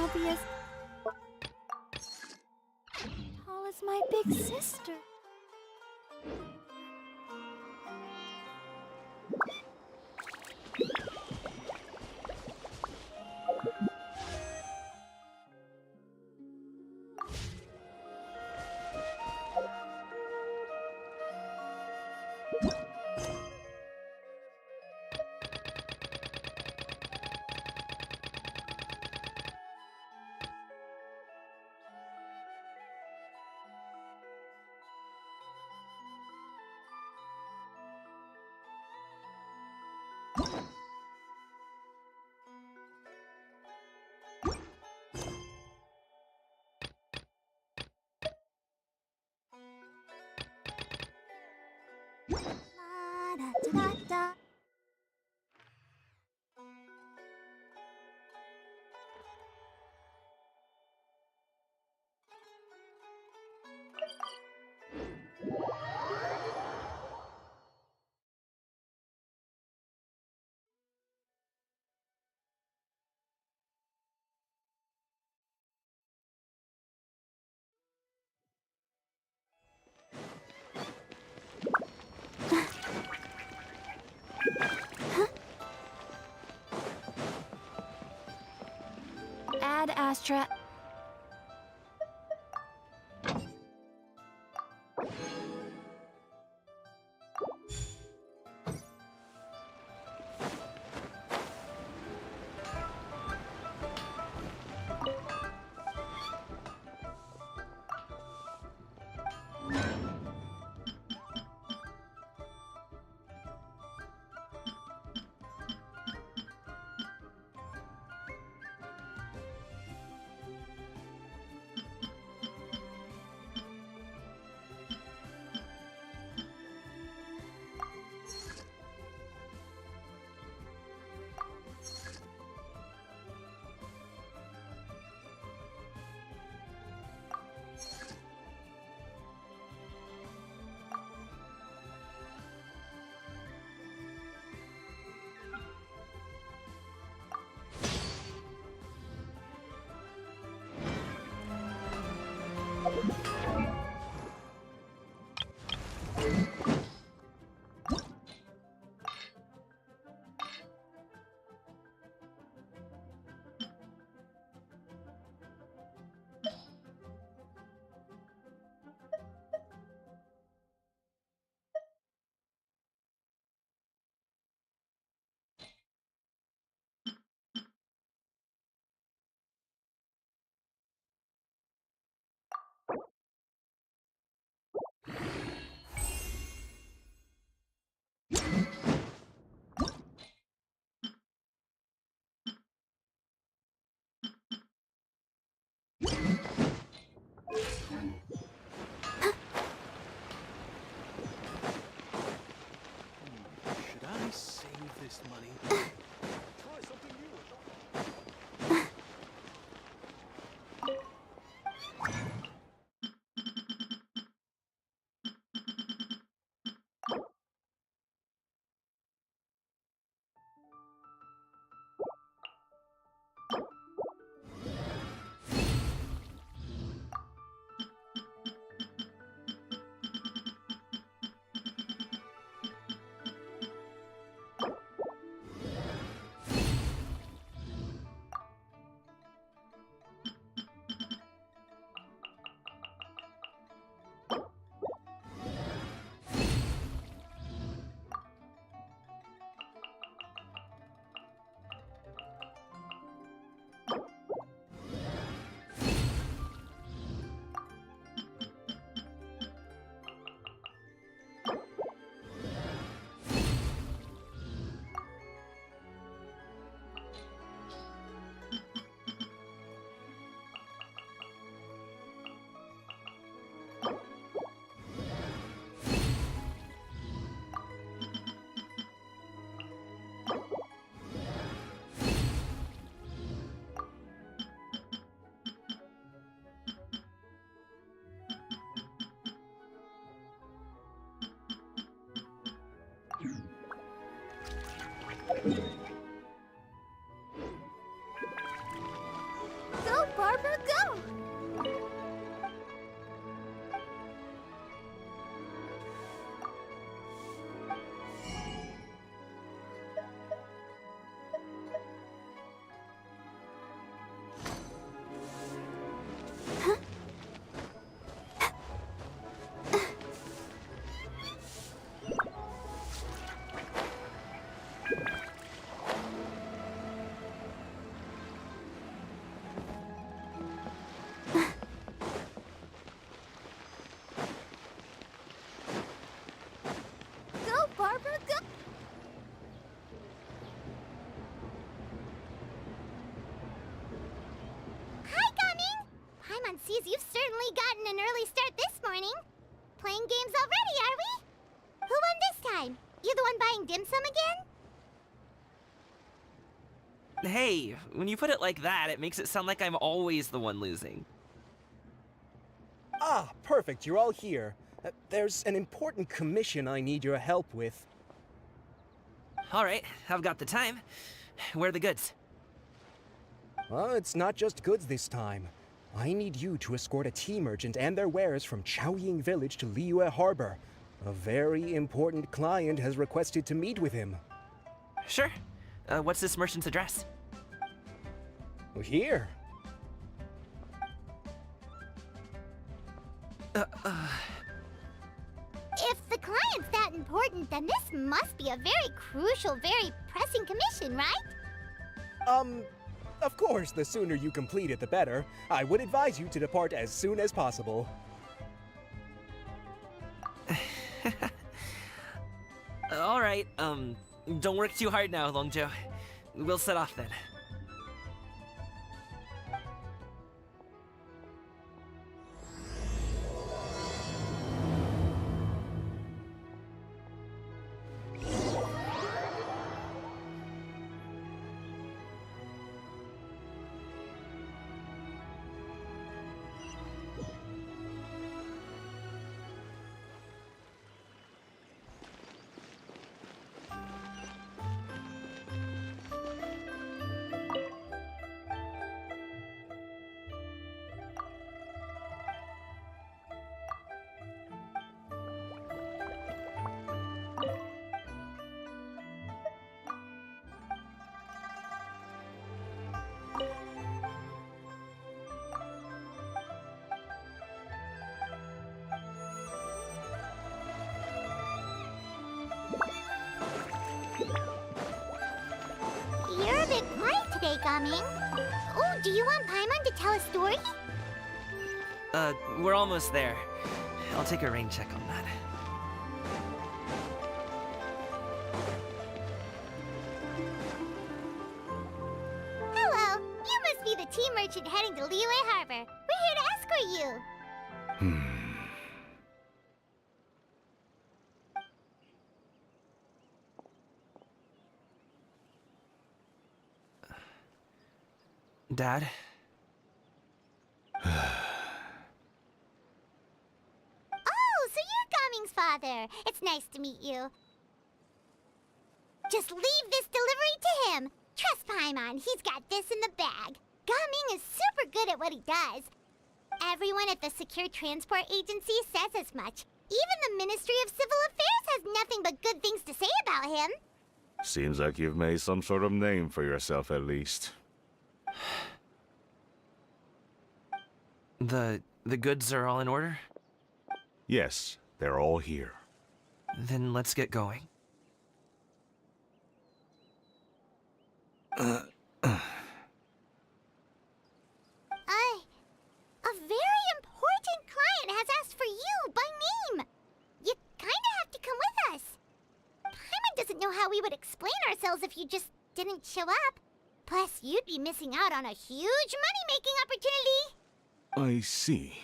I'll be as tall as my big sister. La da da da da. Ad Astra. Should I save this money? Try something new. Go Go, Barbara, go! Hi, Gumming! Paimon sees you've certainly gotten an early start this morning. Playing games already, are we? Who won this time? You the one buying dim sum again? Hey, when you put it like that, it makes it sound like I'm always the one losing. Ah, perfect. You're all here. There's an important commission I need your help with. Alright, I've got the time. Where are the goods? Well, it's not just goods this time. I need you to escort a tea merchant and their wares from Chaoying Village to Liyue Harbor. A very important client has requested to meet with him. Sure. What's this merchant's address? Here. If the client's that important, then this must be a very crucial, very pressing commission, right? Of course, the sooner you complete it, the better. I would advise you to depart as soon as possible. Alright, don't work too hard now, Longzhou. We'll set off then. You're a bit quiet today, Gumming. Oh, do you want Paimon to tell a story? We're almost there. I'll take a rain check on that. Hello, you must be the tea merchant heading to Liyue Harbor. We're here to escort you. Dad? Oh, so you're Gumming's father. It's nice to meet you. Just leave this delivery to him. Trust Paimon, he's got this in the bag. Gumming is super good at what he does. Everyone at the Secure Transport Agency says as much. Even the Ministry of Civil Affairs has nothing but good things to say about him. Seems like you've made some sort of name for yourself at least. The goods are all in order? Yes, they're all here. Then let's get going. A very important client has asked for you by name. You kinda have to come with us. Paimon doesn't know how we would explain ourselves if you just didn't show up. Plus, you'd be missing out on a huge money-making opportunity. I see.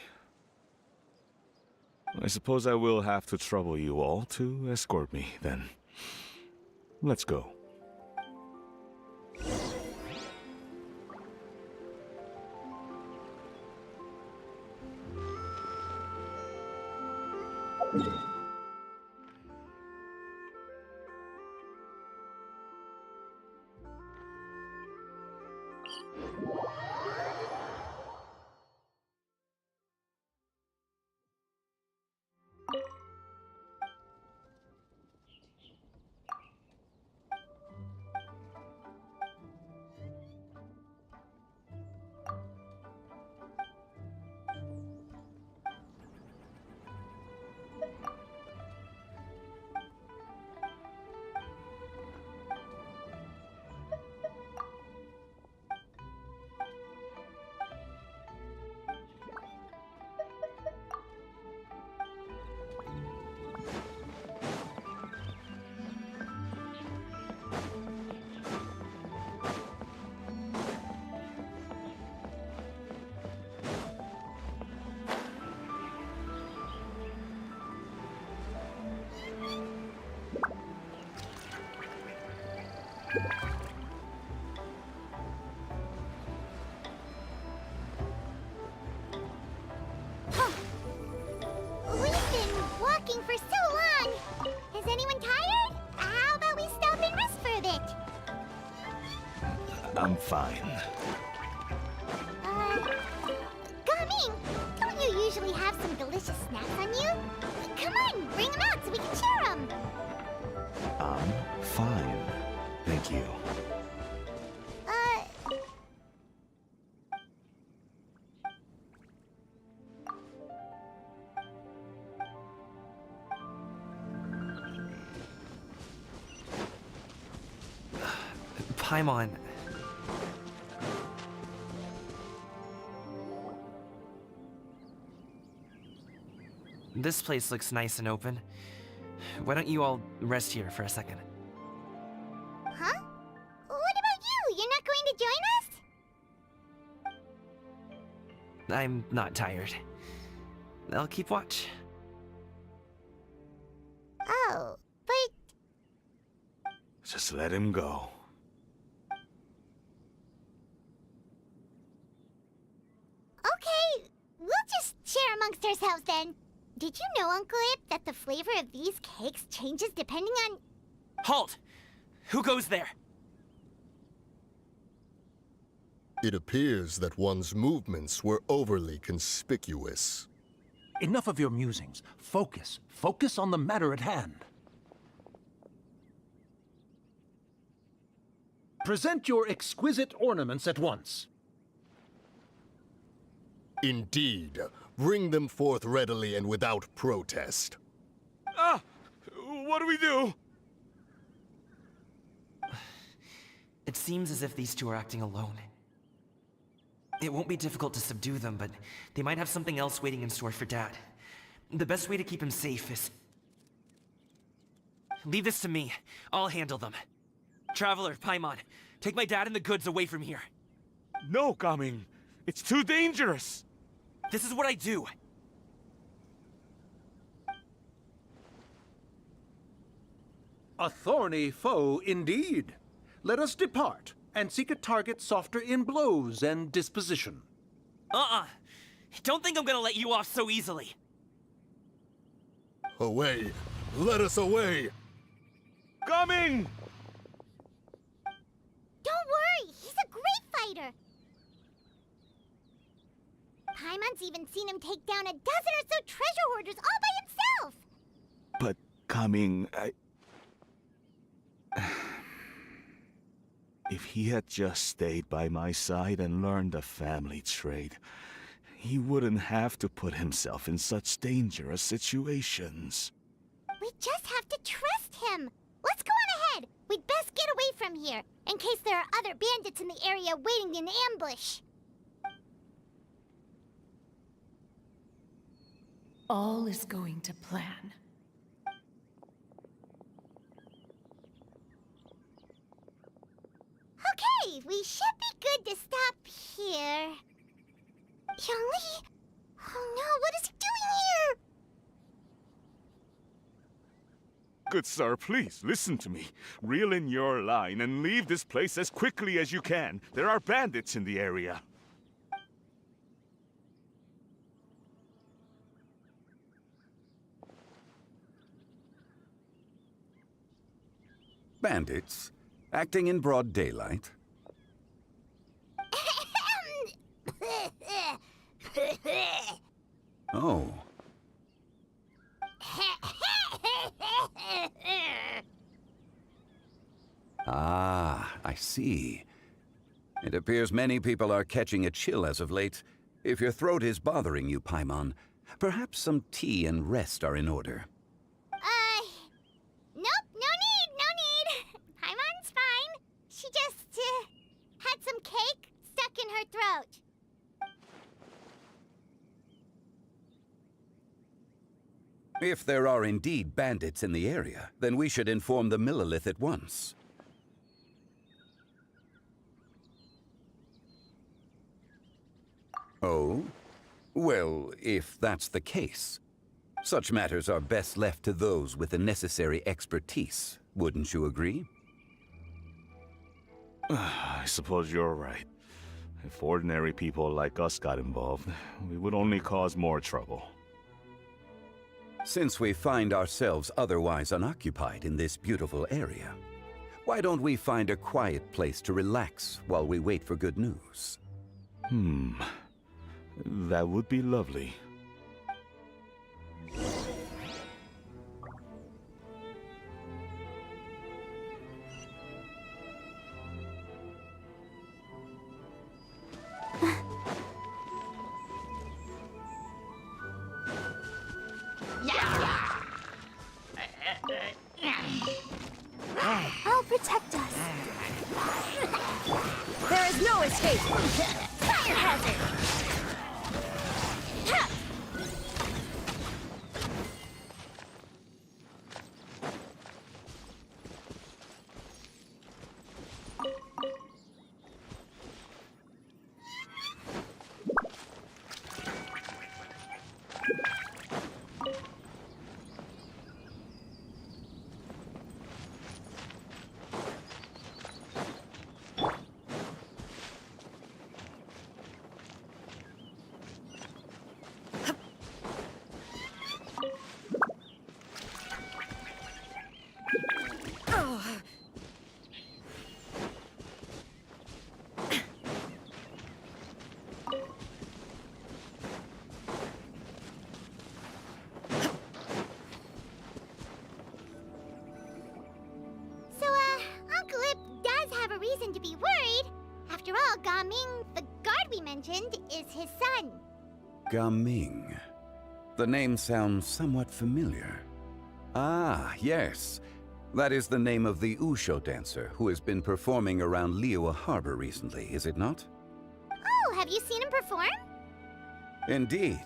I suppose I will have to trouble you all to escort me, then. Let's go. We've been walking for so long. Is anyone tired? How about we stop and rest for a bit? I'm fine. Gaming, don't you usually have some delicious snacks on you? Come on, bring them out so we can share them. I'm fine. Thank you. Paimon. This place looks nice and open. Why don't you all rest here for a second? Huh? What about you? You're not going to join us? I'm not tired. I'll keep watch. Oh, but Just let him go. okay, we'll just share amongst ourselves then. Did you know, Uncle Ip, that the flavor of these cakes changes depending on... Halt! Who goes there? It appears that one's movements were overly conspicuous. Enough of your musings. Focus. Focus on the matter at hand. Present your exquisite ornaments at once. Indeed. Bring them forth readily and without protest. Ah! What do we do? It seems as if these two are acting alone. It won't be difficult to subdue them, but they might have something else waiting in store for Dad. The best way to keep him safe is... Leave this to me. I'll handle them. Traveler, Paimon, take my dad and the goods away from here. No, Gaming. It's too dangerous. This is what I do. A thorny foe indeed. Let us depart and seek a target softer in blows and disposition. Don't think I'm gonna let you off so easily. Away! Let us away! Gaming! Don't worry, he's a great fighter. Paimon's even seen him take down a dozen or so treasure hoarders all by himself. But, Gaming, If he had just stayed by my side and learned the family trade, he wouldn't have to put himself in such dangerous situations. We just have to trust him. Let's go on ahead. We'd best get away from here, in case there are other bandits in the area waiting in ambush. All is going to plan. Okay, we should be good to stop here. Yongli? Oh no, what is he doing here? Good sir, please, listen to me. Reel in your line and leave this place as quickly as you can. There are bandits in the area. Bandits? Acting in broad daylight? Oh. Ah, I see. It appears many people are catching a chill as of late. If your throat is bothering you, Paimon, perhaps some tea and rest are in order. Nope, no need. Paimon's fine. She just, had some cake stuck in her throat. If there are indeed bandits in the area, then we should inform the Millelith at once. Oh? Well, if that's the case, such matters are best left to those with the necessary expertise, wouldn't you agree? I suppose you're right. If ordinary people like us got involved, we would only cause more trouble. Since we find ourselves otherwise unoccupied in this beautiful area, why don't we find a quiet place to relax while we wait for good news? That would be lovely. I'll protect us. There is no escape! Fire hazard! Ha! Uncle Ip does have a reason to be worried. After all, Gaming, the guard we mentioned, is his son. Gaming. The name sounds somewhat familiar. Ah, yes. That is the name of the Wushu dancer who has been performing around Liyue Harbor recently, is it not? Oh, have you seen him perform? Indeed.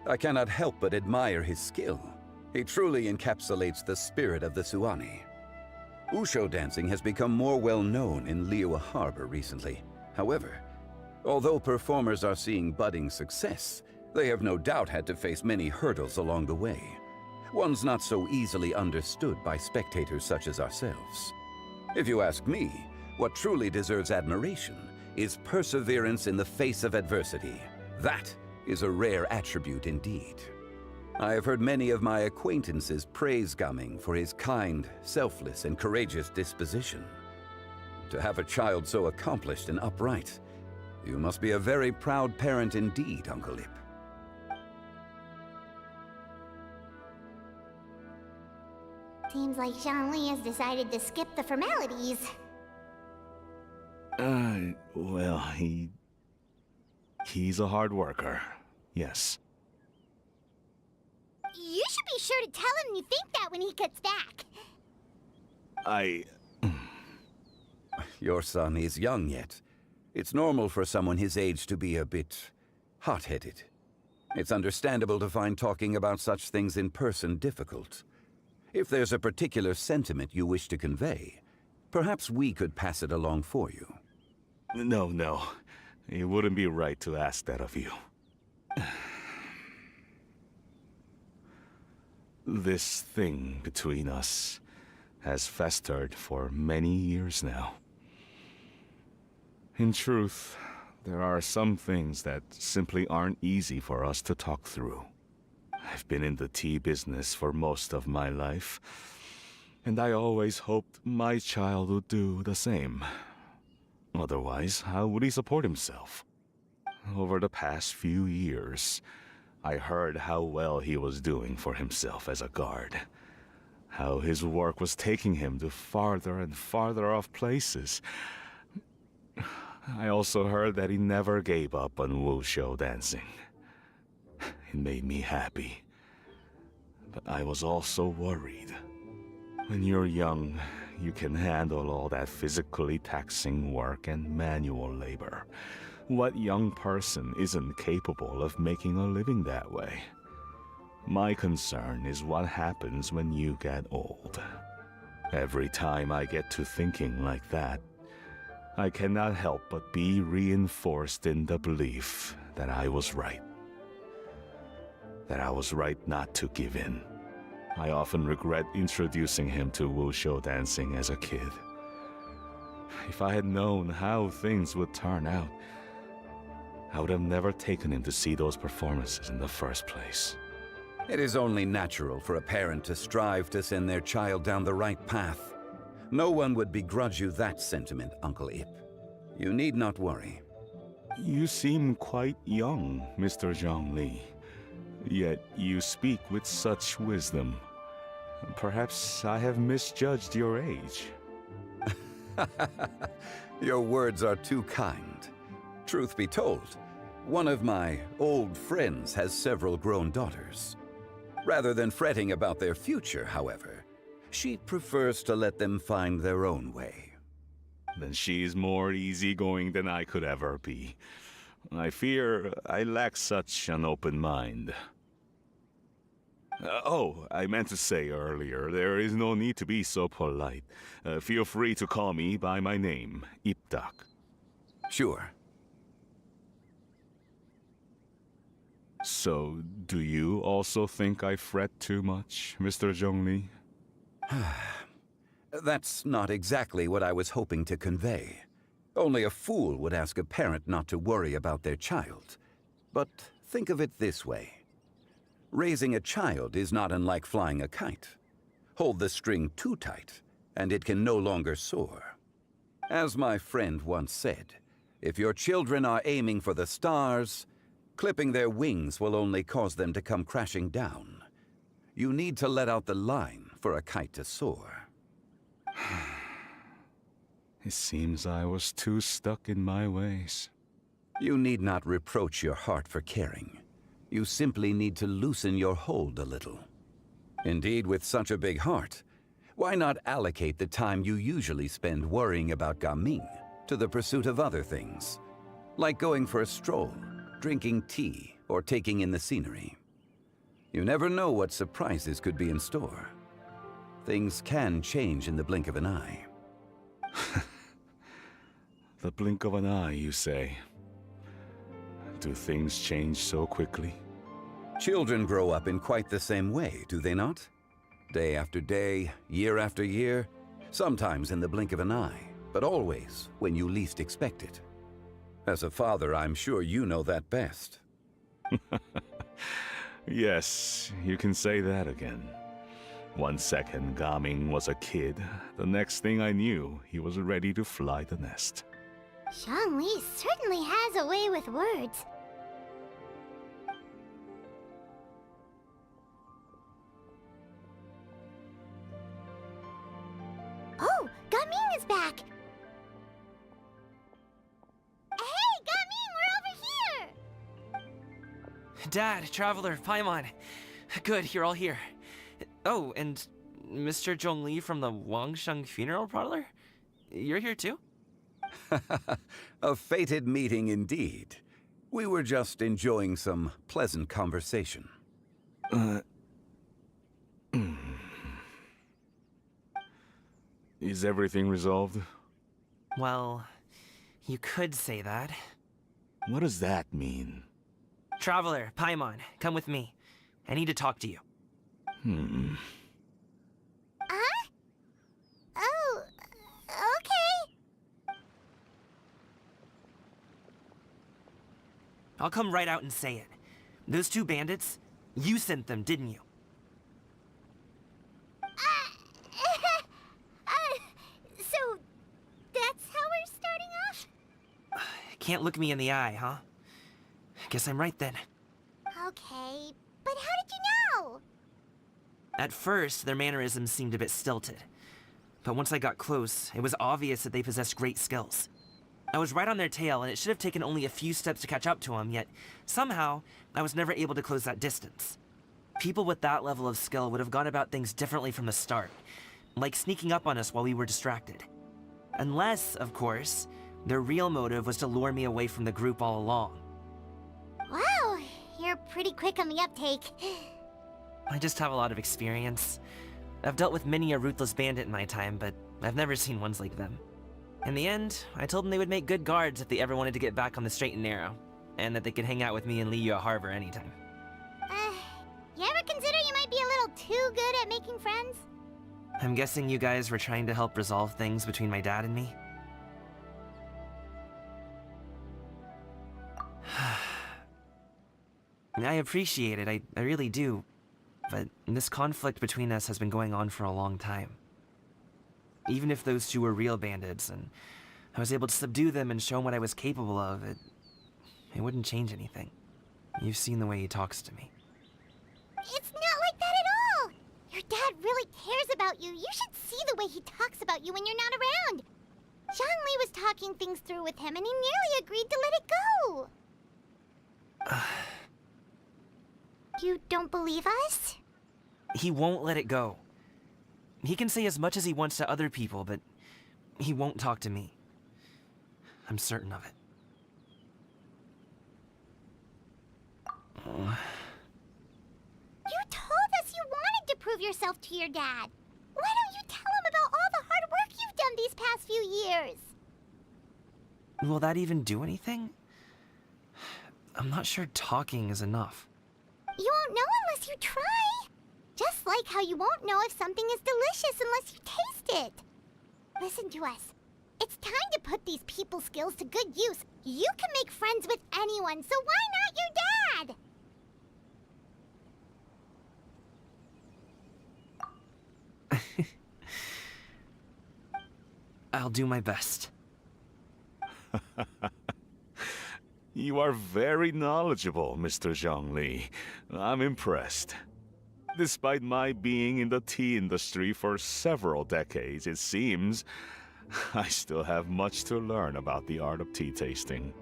I cannot help but admire his skill. He truly encapsulates the spirit of the Suani. Wushu dancing has become more well known in Liyue Harbor recently. However, although performers are seeing budding success, they have no doubt had to face many hurdles along the way. Ones not so easily understood by spectators such as ourselves. If you ask me, what truly deserves admiration is perseverance in the face of adversity. That is a rare attribute indeed. I have heard many of my acquaintances praise Gaming for his kind, selfless, and courageous disposition. To have a child so accomplished and upright, you must be a very proud parent indeed, Uncle Ip. Seems like Zhongli has decided to skip the formalities. Well, he's a hard worker. Yes. You should be sure to tell him you think that when he gets back. Your son is young yet. It's normal for someone his age to be a bit hot-headed. It's understandable to find talking about such things in person difficult. If there's a particular sentiment you wish to convey, perhaps we could pass it along for you. No. It wouldn't be right to ask that of you. This thing between us has festered for many years now. In truth, there are some things that simply aren't easy for us to talk through. I've been in the tea business for most of my life, and I always hoped my child would do the same. Otherwise, how would he support himself? Over the past few years, I heard how well he was doing for himself as a guard. How his work was taking him to farther and farther off places. I also heard that he never gave up on Wushu dancing. It made me happy. But I was also worried. When you're young, you can handle all that physically taxing work and manual labor. What young person isn't capable of making a living that way? My concern is what happens when you get old. Every time I get to thinking like that, I cannot help but be reinforced in the belief that I was right. That I was right not to give in. I often regret introducing him to Wushu dancing as a kid. If I had known how things would turn out, I would have never taken him to see those performances in the first place. It is only natural for a parent to strive to send their child down the right path. No one would begrudge you that sentiment, Uncle Ip. You need not worry. You seem quite young, Mr. Zhongli. Yet you speak with such wisdom. Perhaps I have misjudged your age. Your words are too kind. Truth be told, one of my old friends has several grown daughters. Rather than fretting about their future, however, she prefers to let them find their own way. Then she is more easygoing than I could ever be. I fear I lack such an open mind. I meant to say earlier, there is no need to be so polite. Feel free to call me by my name, Ipdak. Sure. So, do you also think I fret too much, Mr. Zhongli? That's not exactly what I was hoping to convey. Only a fool would ask a parent not to worry about their child. But think of it this way. Raising a child is not unlike flying a kite. Hold the string too tight, and it can no longer soar. As my friend once said, if your children are aiming for the stars, clipping their wings will only cause them to come crashing down. You need to let out the line for a kite to soar. It seems I was too stuck in my ways. You need not reproach your heart for caring. You simply need to loosen your hold a little. Indeed, with such a big heart, why not allocate the time you usually spend worrying about Gaming to the pursuit of other things, like going for a stroll, drinking tea, or taking in the scenery. You never know what surprises could be in store. Things can change in the blink of an eye. The blink of an eye, you say? Do things change so quickly? Children grow up in quite the same way, do they not? Day after day, year after year, sometimes in the blink of an eye, but always when you least expect it. As a father, I'm sure you know that best. Yes, you can say that again. 1 second, Gaming was a kid. The next thing I knew, he was ready to fly the nest. Zhongli certainly has a way with words. Oh, Gaming is back! Hey, Gaming, we're over here! Dad, Traveler, Paimon. Good, you're all here. Oh, and Mr. Zhongli from the Wangsheng Funeral Parlor? You're here too? A fated meeting indeed. We were just enjoying some pleasant conversation. Is everything resolved? Well, you could say that. What does that mean? Traveler, Paimon, come with me. I need to talk to you. Huh? Oh, okay. I'll come right out and say it. Those two bandits, you sent them, didn't you? So, that's how we're starting off? Can't look me in the eye, huh? Guess I'm right then. Okay, but how did you know? At first, their mannerisms seemed a bit stilted. But once I got close, it was obvious that they possessed great skills. I was right on their tail, and it should have taken only a few steps to catch up to them, yet somehow, I was never able to close that distance. People with that level of skill would have gone about things differently from the start, like sneaking up on us while we were distracted. Unless, of course, their real motive was to lure me away from the group all along. Wow, you're pretty quick on the uptake. I just have a lot of experience. I've dealt with many a ruthless bandit in my time, but I've never seen ones like them. In the end, I told them they would make good guards if they ever wanted to get back on the straight and narrow, and that they could hang out with me in Liyue Harbor anytime. You ever consider you might be a little too good at making friends? I'm guessing you guys were trying to help resolve things between my dad and me? I appreciate it, I really do. But this conflict between us has been going on for a long time. Even if those two were real bandits, and I was able to subdue them and show him what I was capable of, it wouldn't change anything. You've seen the way he talks to me. It's not like that at all! Your dad really cares about you. You should see the way he talks about you when you're not around. Zhongli was talking things through with him, and he nearly agreed to let it go. You don't believe us? He won't let it go. He can say as much as he wants to other people, but he won't talk to me. I'm certain of it. You told us you wanted to prove yourself to your dad. Why don't you tell him about all the hard work you've done these past few years? Will that even do anything? I'm not sure talking is enough. You won't know unless you try. Just like how you won't know if something is delicious unless you taste it. Listen to us. It's time to put these people skills to good use. You can make friends with anyone, so why not your dad? I'll do my best. You are very knowledgeable, Mr. Zhongli. I'm impressed. Despite my being in the tea industry for several decades, it seems I still have much to learn about the art of tea tasting.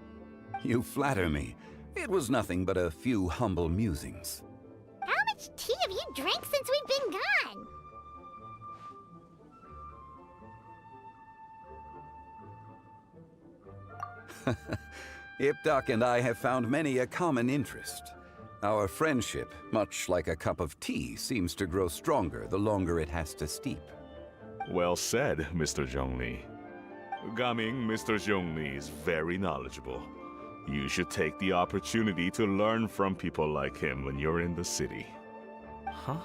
You flatter me. It was nothing but a few humble musings. How much tea have you drank since we've been gone? Ipdak and I have found many a common interest. Our friendship, much like a cup of tea, seems to grow stronger the longer it has to steep. Well said, Mr. Zhongli. Gaming, Mr. Zhongli is very knowledgeable. You should take the opportunity to learn from people like him when you're in the city. Huh?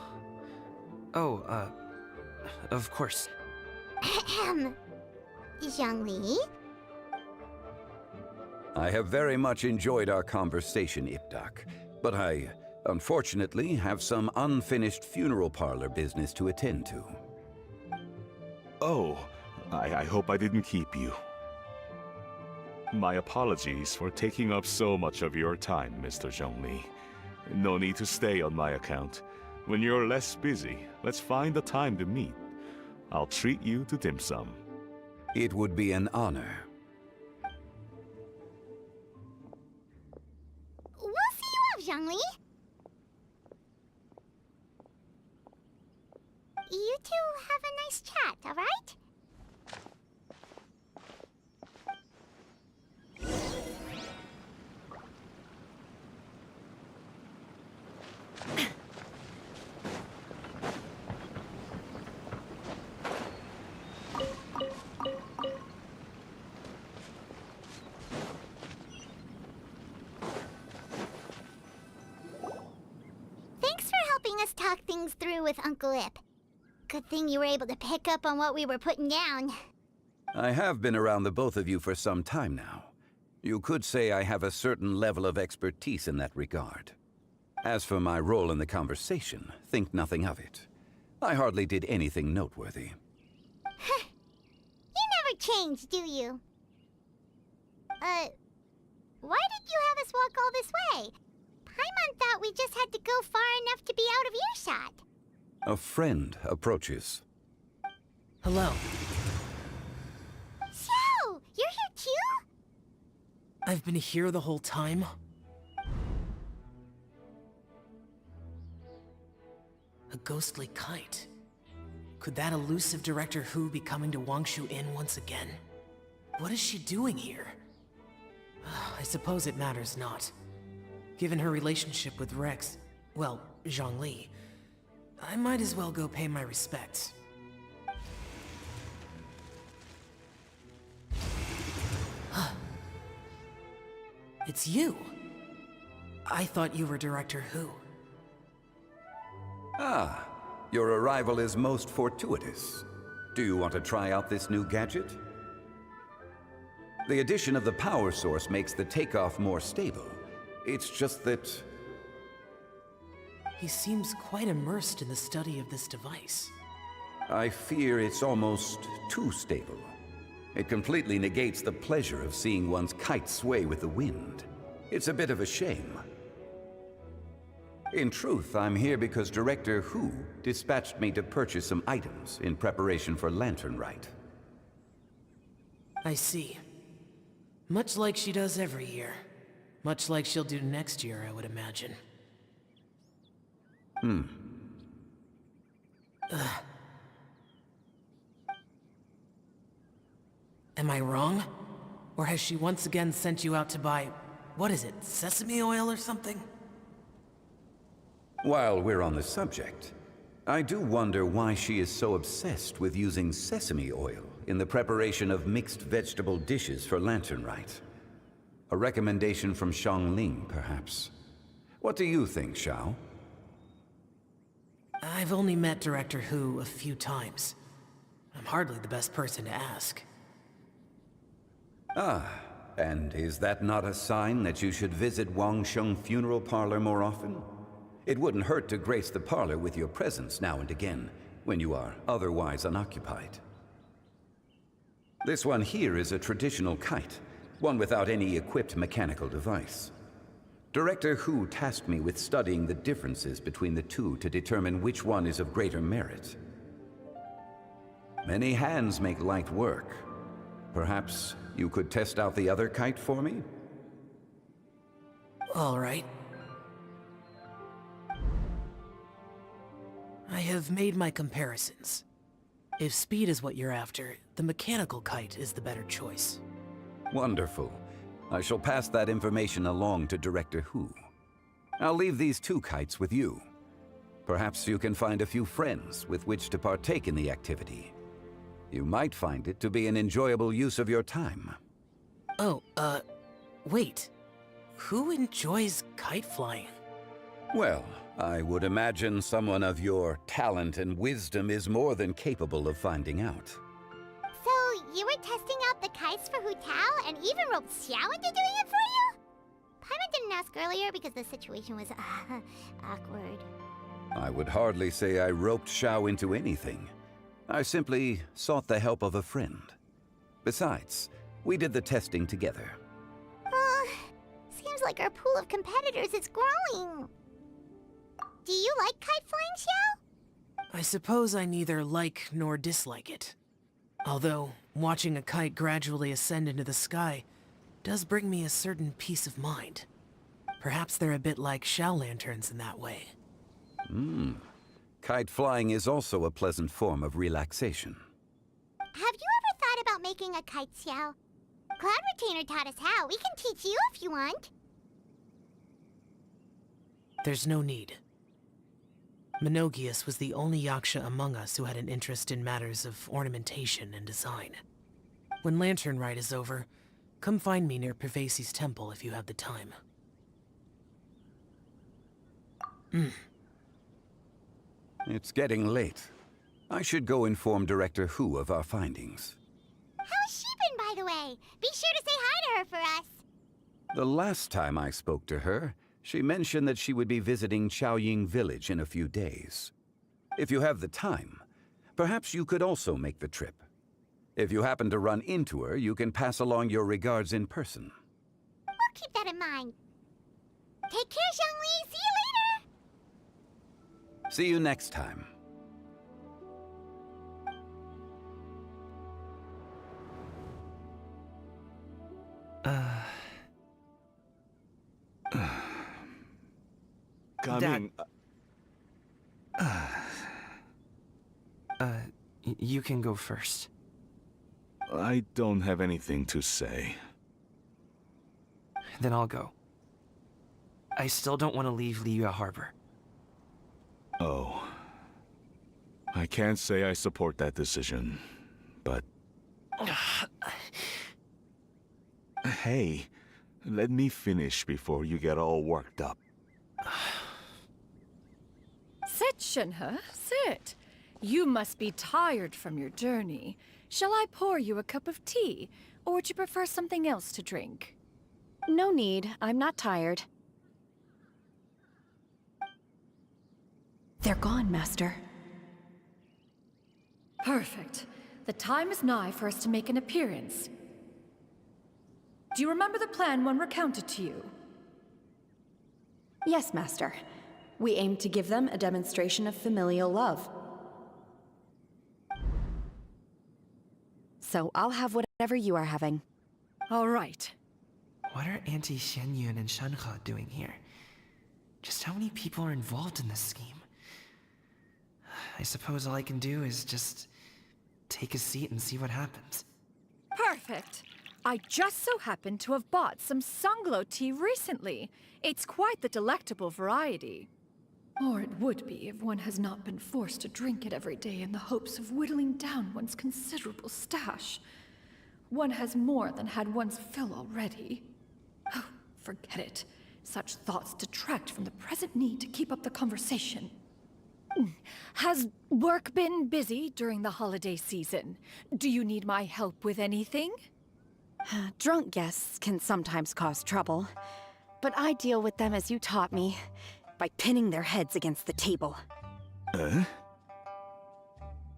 Oh, of course. Ahem. Zhongli? I have very much enjoyed our conversation, Ipdak, but I, unfortunately, have some unfinished funeral parlor business to attend to. Oh, I hope I didn't keep you. My apologies for taking up so much of your time, Mr. Zhongli. No need to stay on my account. When you're less busy, let's find a time to meet. I'll treat you to dim sum. It would be an honor. We'll see you off, Zhongli. You two have a nice chat, all right? Thanks for helping us talk things through with Uncle Ip. Good thing you were able to pick up on what we were putting down. I have been around the both of you for some time now. You could say I have a certain level of expertise in that regard. As for my role in the conversation, think nothing of it. I hardly did anything noteworthy. You never change, do you? Why did you have us walk all this way? Paimon thought we just had to go far enough to be out of earshot. A friend approaches. Hello. So, you're here too? I've been here the whole time. A ghostly kite. Could that elusive Director Hu be coming to Wangshu Inn once again? What is she doing here? I suppose it matters not. Given her relationship with Rex, well, Zhongli, I might as well go pay my respects. It's you! I thought you were Director Hu. Ah, your arrival is most fortuitous. Do you want to try out this new gadget? The addition of the power source makes the takeoff more stable. It's just that He seems quite immersed in the study of this device. I fear it's almost too stable. It completely negates the pleasure of seeing one's kite sway with the wind. It's a bit of a shame. In truth, I'm here because Director Hu dispatched me to purchase some items in preparation for Lantern Rite. I see. Much like she does every year. Much like she'll do next year, I would imagine. Am I wrong? Or has she once again sent you out to buy, what is it, sesame oil or something? While we're on the subject, I do wonder why she is so obsessed with using sesame oil in the preparation of mixed vegetable dishes for Lantern Rite. A recommendation from Xiangling, perhaps. What do you think, Xiao? I've only met Director Hu a few times. I'm hardly the best person to ask. And is that not a sign that you should visit Wangsheng Funeral Parlor more often? It wouldn't hurt to grace the parlor with your presence now and again, when you are otherwise unoccupied. This one here is a traditional kite, one without any equipped mechanical device. Director Hu tasked me with studying the differences between the two to determine which one is of greater merit. Many hands make light work. Perhaps you could test out the other kite for me? All right. I have made my comparisons. If speed is what you're after, the mechanical kite is the better choice. Wonderful. I shall pass that information along to Director Hu. I'll leave these two kites with you. Perhaps you can find a few friends with which to partake in the activity. You might find it to be an enjoyable use of your time. Oh, wait. Who enjoys kite flying? Well, I would imagine someone of your talent and wisdom is more than capable of finding out. So, you were testing out the kites for Hu Tao and even roped Xiao into doing it for you? Paimon didn't ask earlier because the situation was, awkward. I would hardly say I roped Xiao into anything. I simply sought the help of a friend. Besides, we did the testing together. Seems like our pool of competitors is growing. Do you like kite flying, Xiao? I suppose I neither like nor dislike it. Although, watching a kite gradually ascend into the sky does bring me a certain peace of mind. Perhaps they're a bit like Xiao lanterns in that way. Kite flying is also a pleasant form of relaxation. Have you ever thought about making a kite, Xiao? Cloud Retainer taught us how. We can teach you if you want. There's no need. Menogias was the only Yaksha among us who had an interest in matters of ornamentation and design. When Lantern Rite is over, come find me near Pervasi's temple if you have the time. It's getting late. I should go inform Director Hu of our findings. How's she been, by the way? Be sure to say hi to her for us. The last time I spoke to her, she mentioned that she would be visiting Chaoying Village in a few days. If you have the time, perhaps you could also make the trip. If you happen to run into her, you can pass along your regards in person. We'll keep that in mind. Take care, Xiangli. See you later. See you next time. Coming. You can go first. I don't have anything to say. Then I'll go. I still don't want to leave Liyue Harbor. Oh. I can't say I support that decision, but... Hey, let me finish before you get all worked up. Sit, Shenhe, sit. You must be tired from your journey. Shall I pour you a cup of tea, or would you prefer something else to drink? No need. I'm not tired. They're gone, Master. Perfect. The time is nigh for us to make an appearance. Do you remember the plan one recounted to you? Yes, Master. We aim to give them a demonstration of familial love. So I'll have whatever you are having. All right. What are Auntie Xianyun and Shenhe doing here? Just how many people are involved in this scheme? I suppose all I can do is just take a seat and see what happens. Perfect. I just so happen to have bought some Sunglow tea recently. It's quite the delectable variety. Or it would be if one has not been forced to drink it every day in the hopes of whittling down one's considerable stash. One has more than had one's fill already. Oh, forget it. Such thoughts detract from the present need to keep up the conversation. Has work been busy during the holiday season? Do you need my help with anything? Drunk guests can sometimes cause trouble, but I deal with them as you taught me, by pinning their heads against the table. Are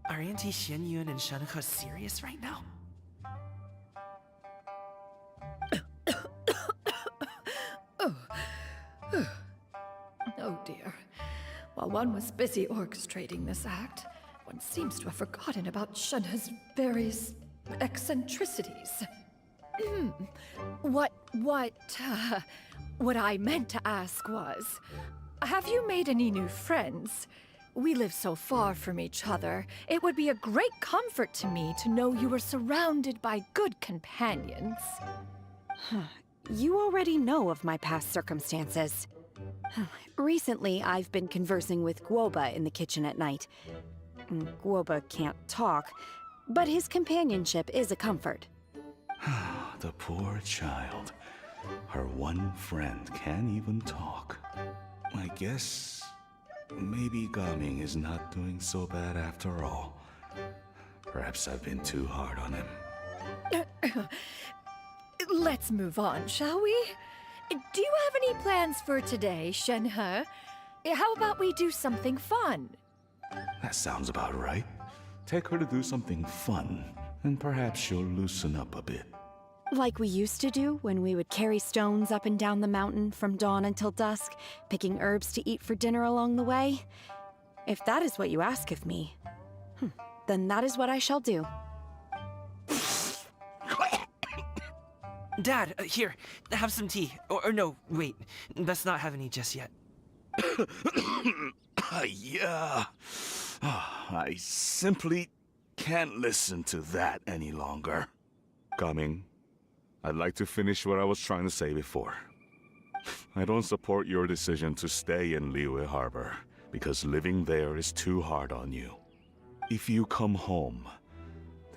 Auntie Xianyun and Shenhe serious right now? Oh dear. While one was busy orchestrating this act, one seems to have forgotten about Shenhe's various eccentricities. What I meant to ask was, have you made any new friends? We live so far from each other. It would be a great comfort to me to know you were surrounded by good companions. You already know of my past circumstances. Recently, I've been conversing with Guoba in the kitchen at night. Guoba can't talk, but his companionship is a comfort. The poor child. Her one friend can't even talk. I guess maybe Gaming is not doing so bad after all. Perhaps I've been too hard on him. Let's move on, shall we? Do you have any plans for today, Shenhe? How about we do something fun? That sounds about right. Take her to do something fun, and perhaps she'll loosen up a bit. Like we used to do when we would carry stones up and down the mountain from dawn until dusk, picking herbs to eat for dinner along the way. If that is what you ask of me, then that is what I shall do. Dad, here, have some tea. Or no, wait, let's not have any just yet. Yeah. I simply can't listen to that any longer. Coming. I'd like to finish what I was trying to say before. I don't support your decision to stay in Liyue Harbor, because living there is too hard on you. If you come home,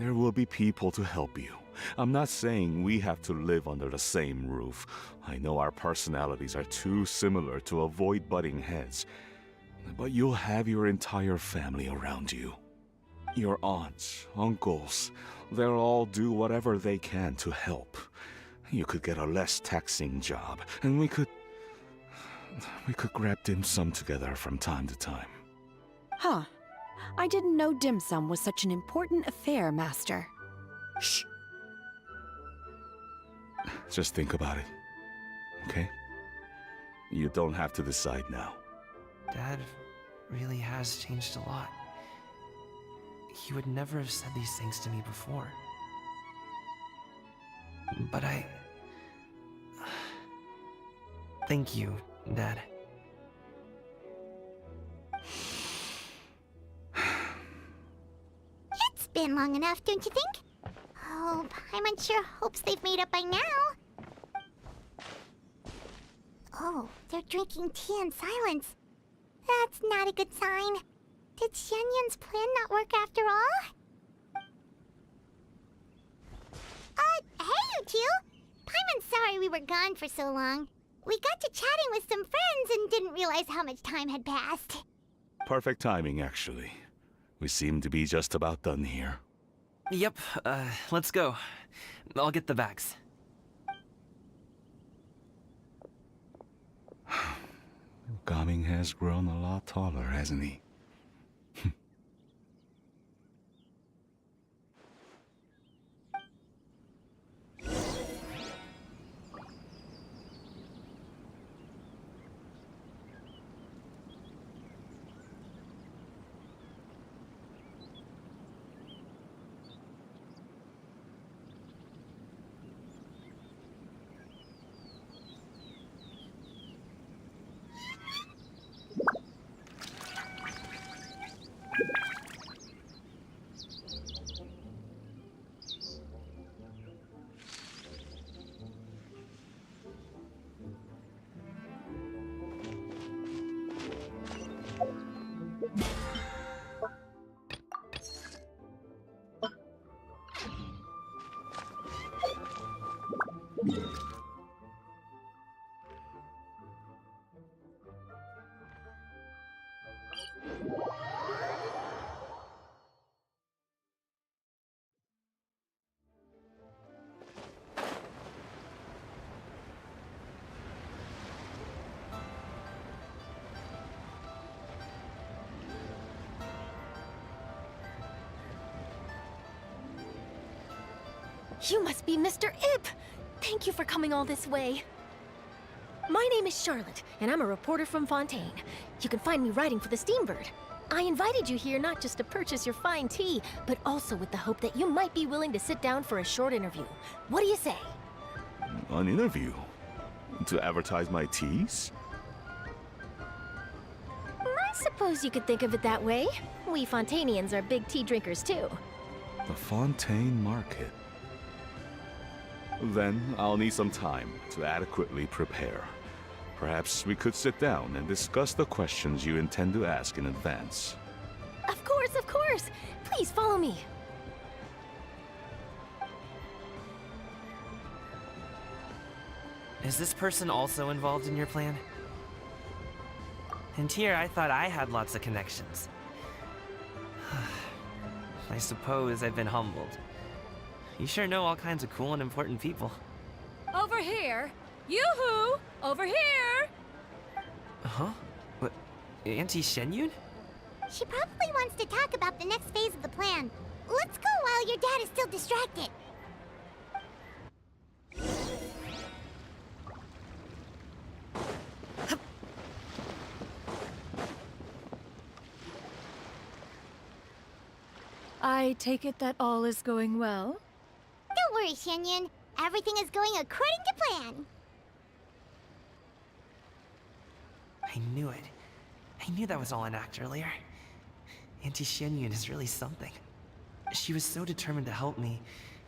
there will be people to help you. I'm not saying we have to live under the same roof. I know our personalities are too similar to avoid butting heads. But you'll have your entire family around you. Your aunts, uncles, they'll all do whatever they can to help. You could get a less taxing job, and we could grab dim sum together from time to time. Huh. I didn't know dim sum was such an important affair, Master. Shh. Just think about it, okay? You don't have to decide now. Dad really has changed a lot. He would never have said these things to me before. But thank you, Dad. It's been long enough, don't you think? Oh, Paimon sure hopes they've made up by now. Oh, they're drinking tea in silence. That's not a good sign. Did Xianyun's plan not work after all? Hey, you two! Paimon's sorry we were gone for so long. We got to chatting with some friends and didn't realize how much time had passed. Perfect timing, actually. We seem to be just about done here. Yep, let's go. I'll get the bags. Gaming has grown a lot taller, hasn't he? You must be Mr. Ip! Thank you for coming all this way. My name is Charlotte, and I'm a reporter from Fontaine. You can find me writing for the Steambird. I invited you here not just to purchase your fine tea, but also with the hope that you might be willing to sit down for a short interview. What do you say? An interview? To advertise my teas? I suppose you could think of it that way. We Fontainians are big tea drinkers too. The Fontaine Market. Then I'll need some time to adequately prepare. Perhaps we could sit down and discuss the questions you intend to ask in advance. Of course, of course! Please follow me. Is this person also involved in your plan? And here, I thought I had lots of connections. I suppose I've been humbled. You sure know all kinds of cool and important people. Over here! Yoo-hoo! Over here! Huh? What? Auntie Shenyun? She probably wants to talk about the next phase of the plan. Let's go while your dad is still distracted. I take it that all is going well? Don't worry, Shenyun. Everything is going according to plan. I knew it. I knew that was all an act earlier. Auntie Shenyun is really something. She was so determined to help me.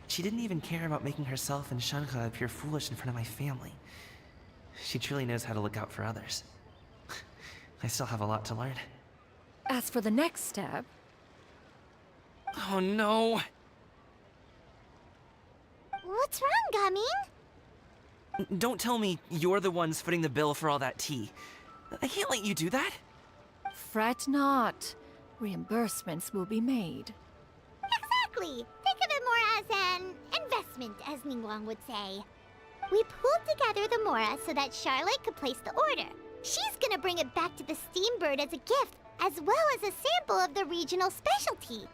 She didn't even care about making herself and Shanhe appear foolish in front of my family. She truly knows how to look out for others. I still have a lot to learn. As for the next step... Oh no! What's wrong, Gaming? Don't tell me you're the ones footing the bill for all that tea. I can't let you do that. Fret not. Reimbursements will be made. Exactly! Think of it more as an investment, as Ningguang would say. We pooled together the Mora so that Charlotte could place the order. She's gonna bring it back to the Steambird as a gift, as well as a sample of the regional specialty.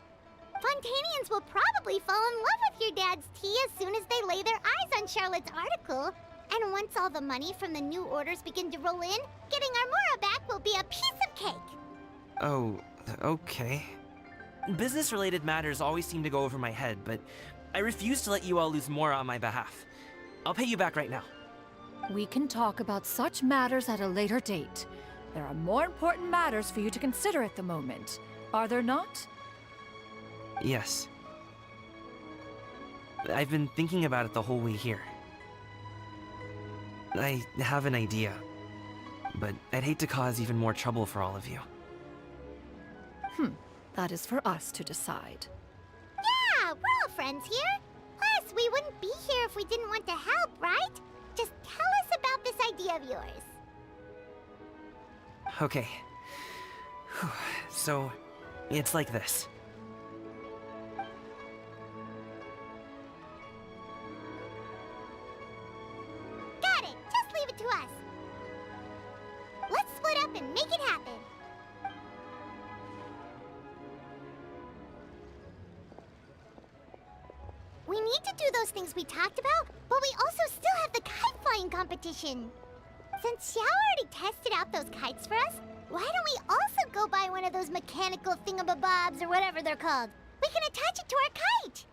Fontainians will probably fall in love with your dad's tea as soon as they lay their eyes on Charlotte's article. And once all the money from the new orders begin to roll in, getting our Mora back will be a piece of cake. Oh, okay. Business-related matters always seem to go over my head, but I refuse to let you all lose more on my behalf. I'll pay you back right now. We can talk about such matters at a later date. There are more important matters for you to consider at the moment, are there not? Yes. I've been thinking about it the whole way here. I have an idea, but I'd hate to cause even more trouble for all of you. That is for us to decide. Yeah, we're all friends here. Plus, we wouldn't be here if we didn't want to help, right? Just tell us about this idea of yours. Okay. So, it's like this. Got it. Just leave it to us. Let's split up up and make it happen. We need to do those things we talked about, but we also still have the kite flying competition. Since Xiao already tested out those kites for us, why don't we also go buy one of those mechanical thingamabobs or whatever they're called? We can attach it to our kite!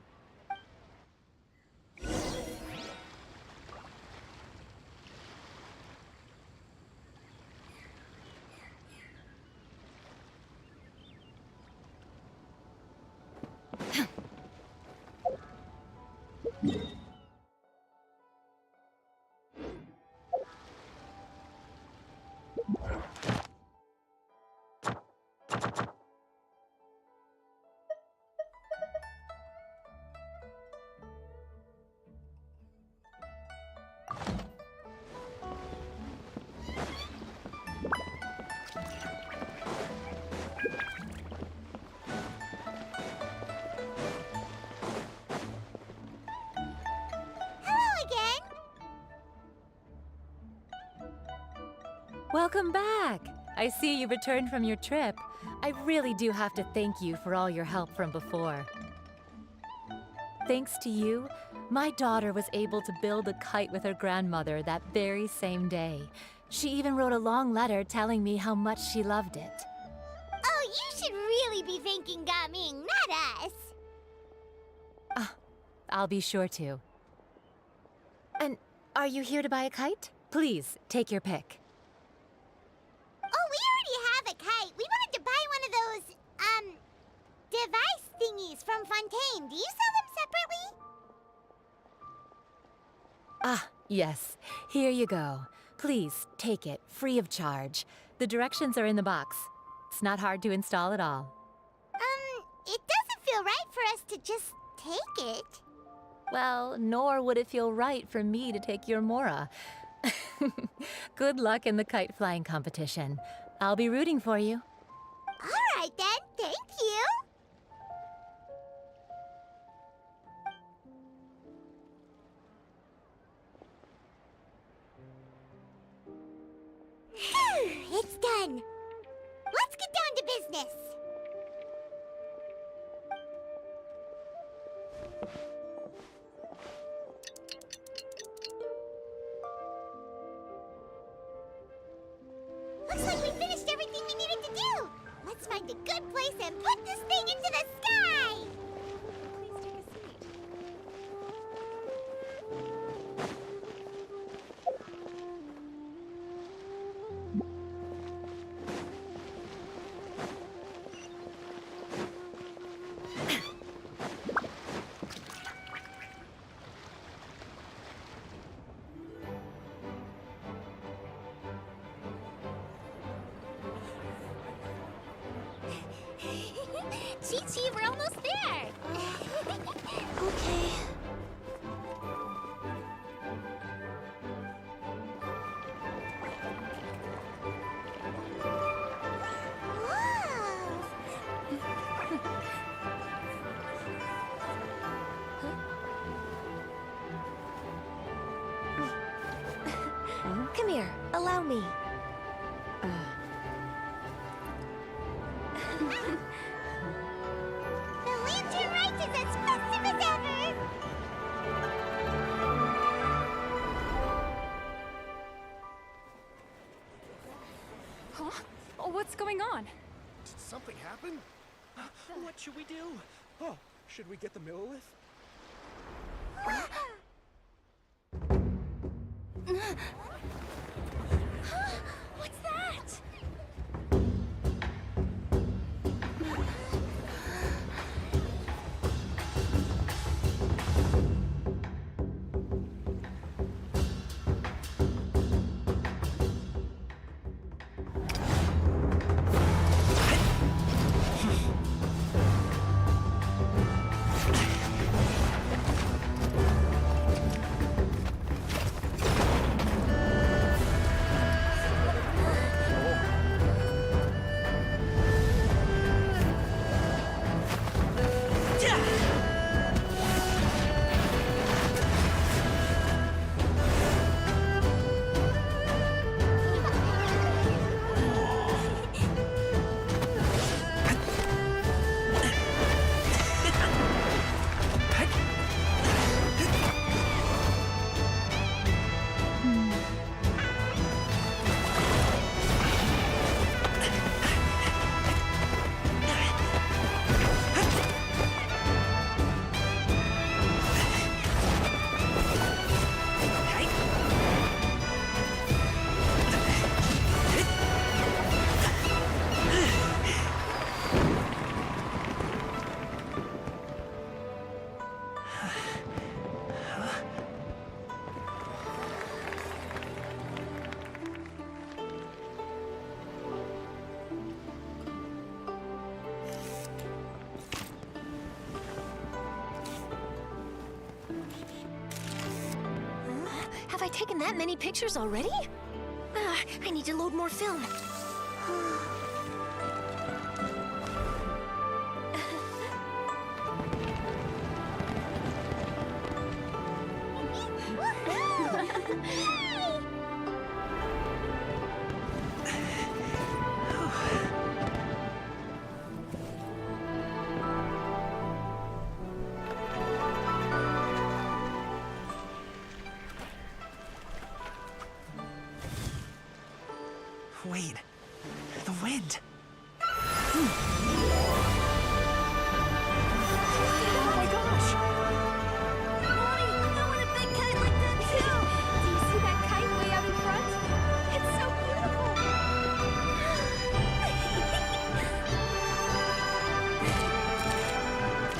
Welcome back! I see you returned from your trip. I really do have to thank you for all your help from before. Thanks to you, my daughter was able to build a kite with her grandmother that very same day. She even wrote a long letter telling me how much she loved it. Oh, you should really be thanking Gaming, not us! I'll be sure to. And are you here to buy a kite? Please, take your pick. Oh, we already have a kite. We wanted to buy one of those, device thingies from Fontaine. Do you sell them separately? Ah, yes. Here you go. Please, take it, free of charge. The directions are in the box. It's not hard to install at all. It doesn't feel right for us to just take it. Well, nor would it feel right for me to take your Mora. Good luck in the kite flying competition. I'll be rooting for you. All right then, thank you. It's done. Let's get down to business. Looks like we finished everything we needed to do. Let's find a good place and put this thing into the sky. Please take a seat. Chi-Chi, we're almost there! Okay. Come here, allow me. The Lantern Rite is as festive as ever! Huh? Oh, what's going on? Did something happen? What should we do? Oh, should we get the Millilith? What's that? Have I taken that many pictures already? I need to load more film. Wait, the wind. Oh my gosh! Mommy, I want a big kite like that too! Do you see that kite way out in front? It's so beautiful!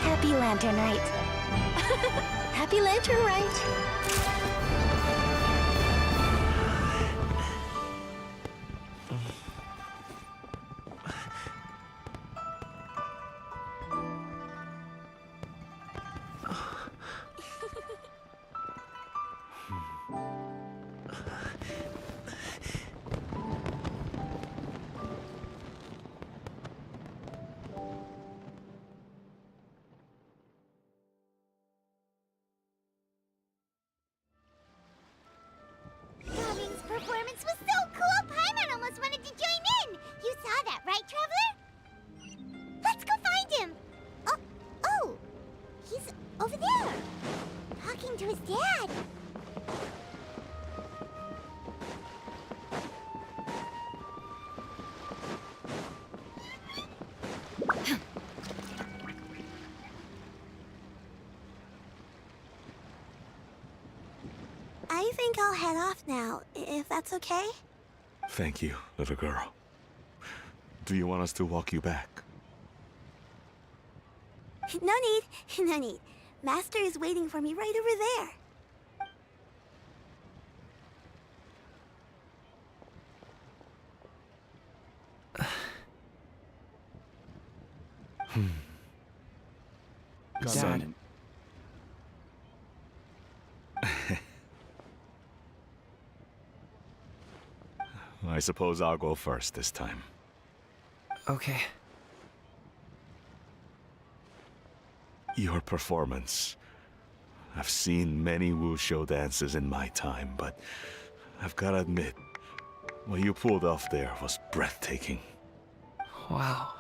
Happy Lantern Rite. Happy Lantern Rite. Gummings's performance was so cool, Paimon almost wanted to join in! You saw that, right, Traveler? Let's go find him! Oh! He's over there! Talking to his dad! I think I'll head off now, if that's okay? Thank you, little girl. Do you want us to walk you back? No need, no need. Master is waiting for me right over there. Dad. I suppose I'll go first this time. Okay. Your performance. I've seen many wushou dances in my time, but I've gotta admit, what you pulled off there was breathtaking. Wow.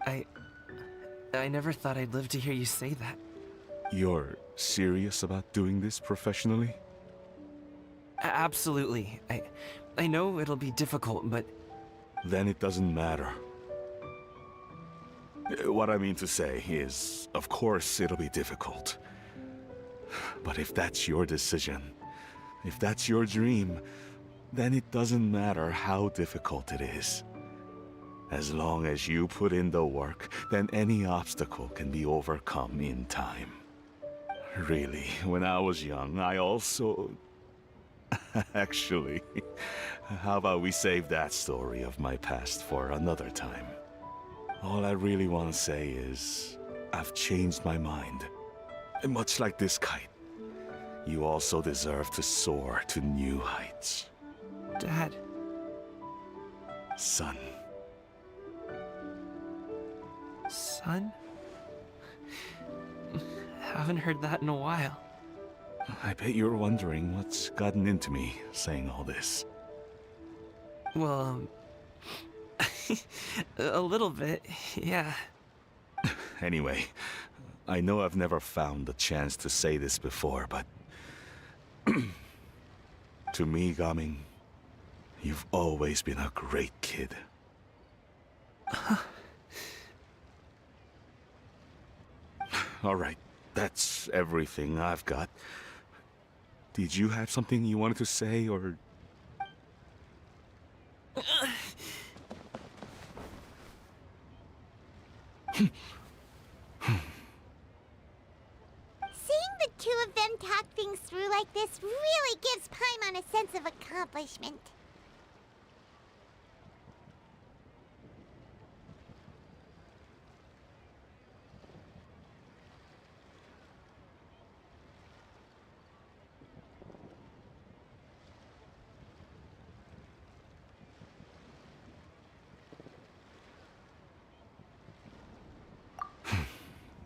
I never thought I'd live to hear you say that. You're serious about doing this professionally? Absolutely. I know it'll be difficult, but Then it doesn't matter. What I mean to say is, of course it'll be difficult. But if that's your decision, if that's your dream, then it doesn't matter how difficult it is. As long as you put in the work, then any obstacle can be overcome in time. Really, when I was young, I also... Actually, how about we save that story of my past for another time? All I really want to say is, I've changed my mind. And much like this kite, you also deserve to soar to new heights. Dad. Son. Son? Haven't heard that in a while. I bet you're wondering what's gotten into me saying all this. Well, a little bit, yeah. Anyway, I know I've never found the chance to say this before, but... to me, Gaming, you've always been a great kid. Alright, that's everything I've got. Did you have something you wanted to say, or... Seeing the two of them talk things through like this really gives Paimon a sense of accomplishment.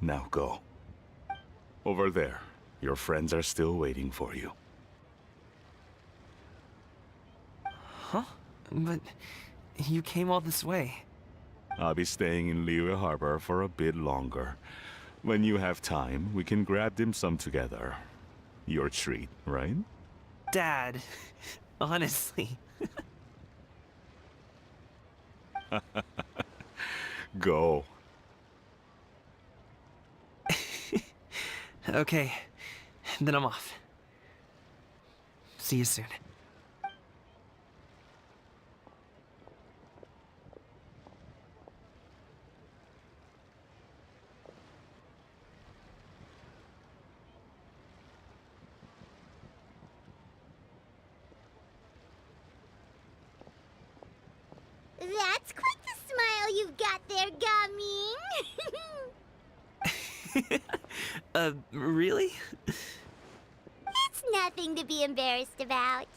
Now go. Over there. Your friends are still waiting for you. Huh? But you came all this way. I'll be staying in Liyue Harbor for a bit longer. When you have time, we can grab dim sum together. Your treat, right? Dad, honestly. Go. Okay, then I'm off. See you soon. That's quite the smile you've got there, Gaming. Really? It's nothing to be embarrassed about.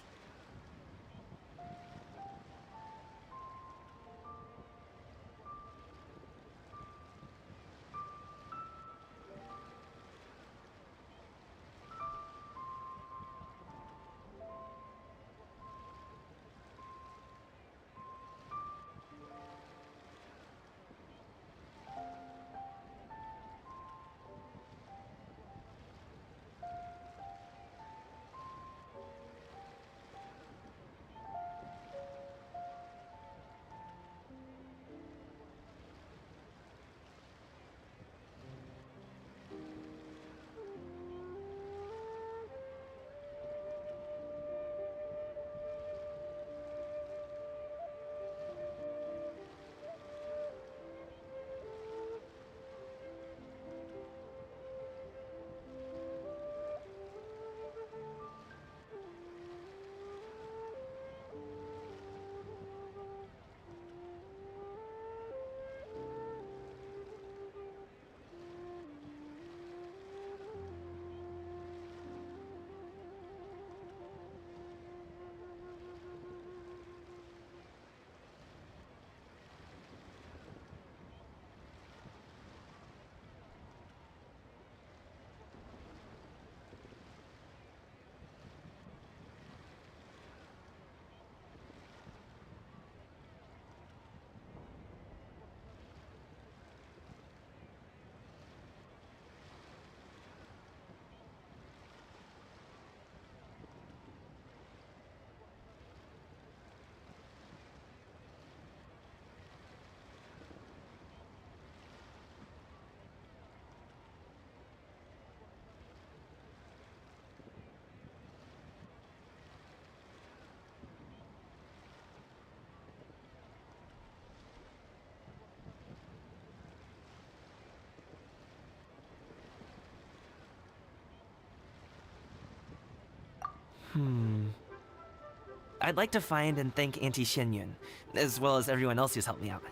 I'd like to find and thank Auntie Xinyun, as well as everyone else who's helped me out.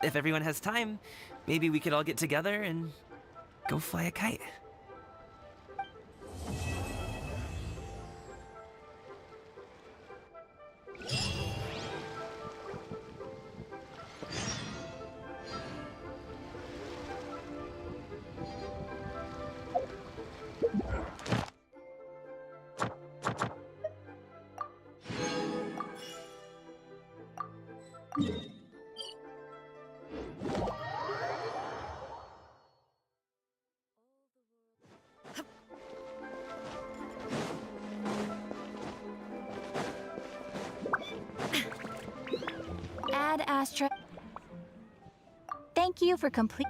If everyone has time, maybe we could all get together and go fly a kite. Ad Astra. Thank you for complete.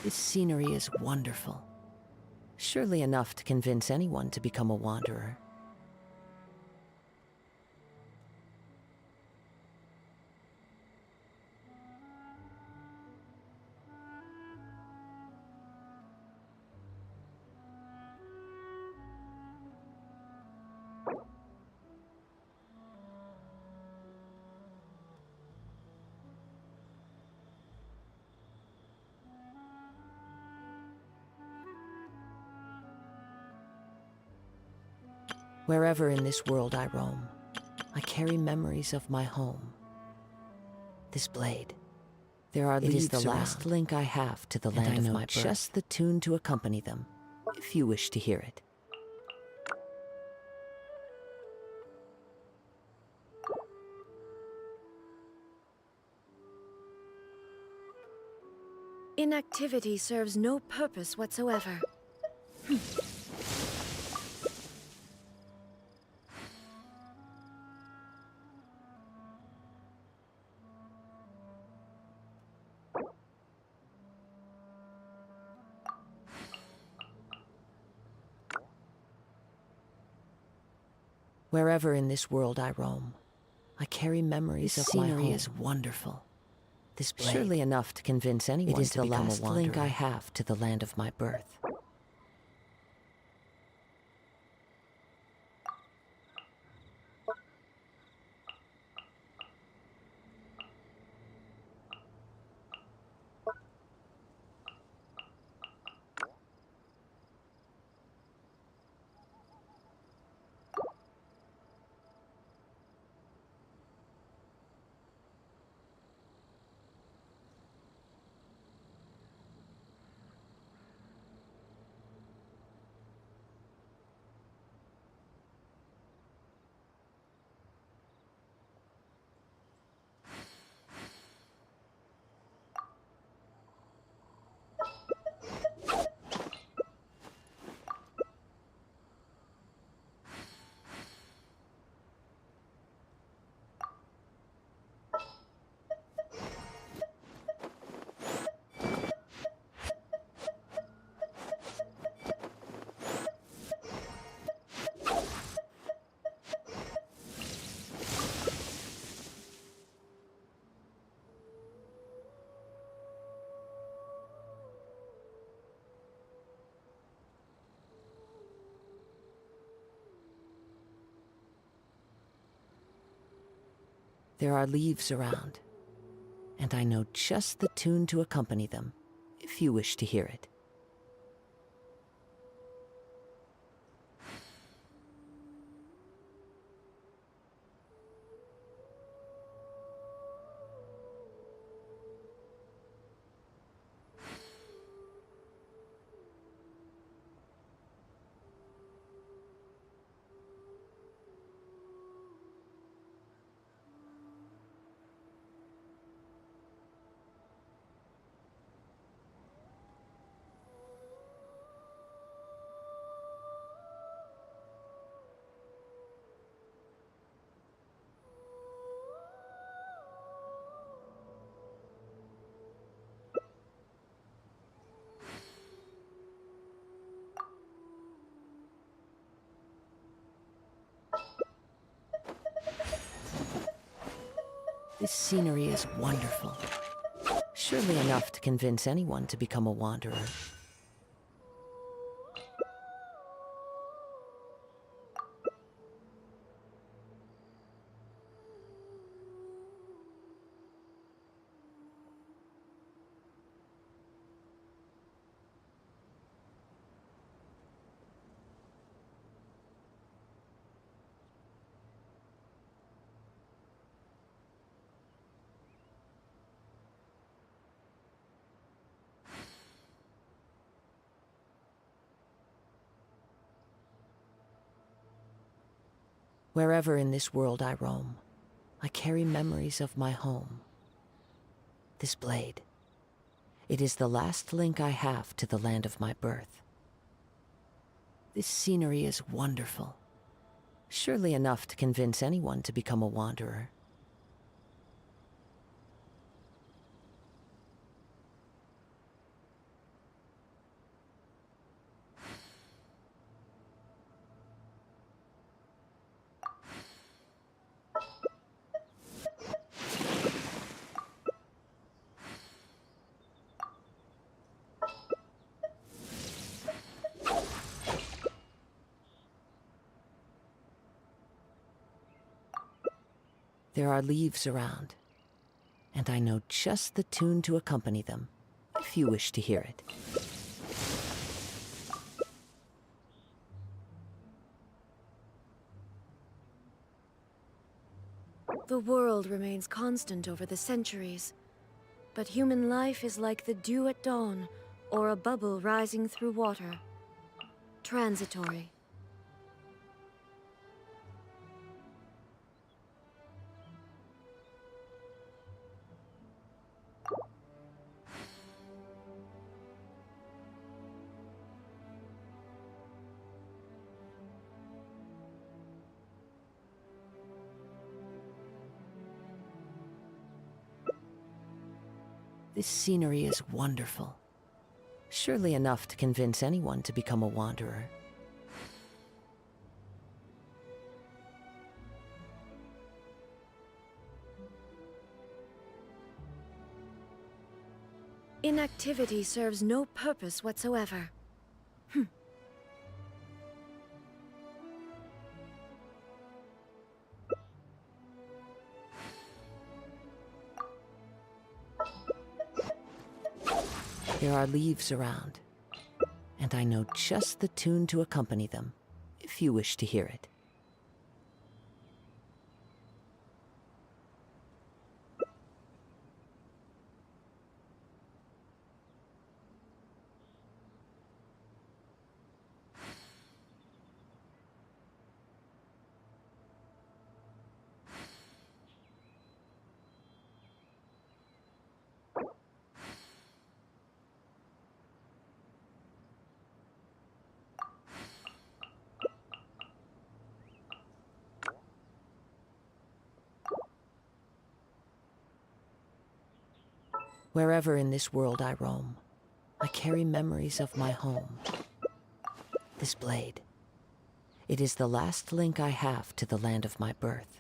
This scenery is wonderful. Surely enough to convince anyone to become a wanderer. Wherever in this world I roam, I carry memories of my home. This blade. There are leaves around. It is the last link I have to the land of my birth. Just the tune to accompany them, if you wish to hear it. Inactivity serves no purpose whatsoever. Wherever in this world I roam, I carry memories of my home. This scenery is wonderful. This blade. Surely enough to convince anyone to become a wanderer. It is the last link I have to the land of my birth. There are leaves around, and I know just the tune to accompany them, if you wish to hear it. This scenery is wonderful. Surely enough to convince anyone to become a wanderer. Wherever in this world I roam, I carry memories of my home. This blade. It is the last link I have to the land of my birth. This scenery is wonderful. Surely enough to convince anyone to become a wanderer. There are leaves around, and I know just the tune to accompany them, if you wish to hear it. The world remains constant over the centuries, but human life is like the dew at dawn, or a bubble rising through water. Transitory. This scenery is wonderful. Surely enough to convince anyone to become a wanderer. Inactivity serves no purpose whatsoever. There are leaves around, and I know just the tune to accompany them, if you wish to hear it. Wherever in this world I roam, I carry memories of my home. This blade. It is the last link I have to the land of my birth.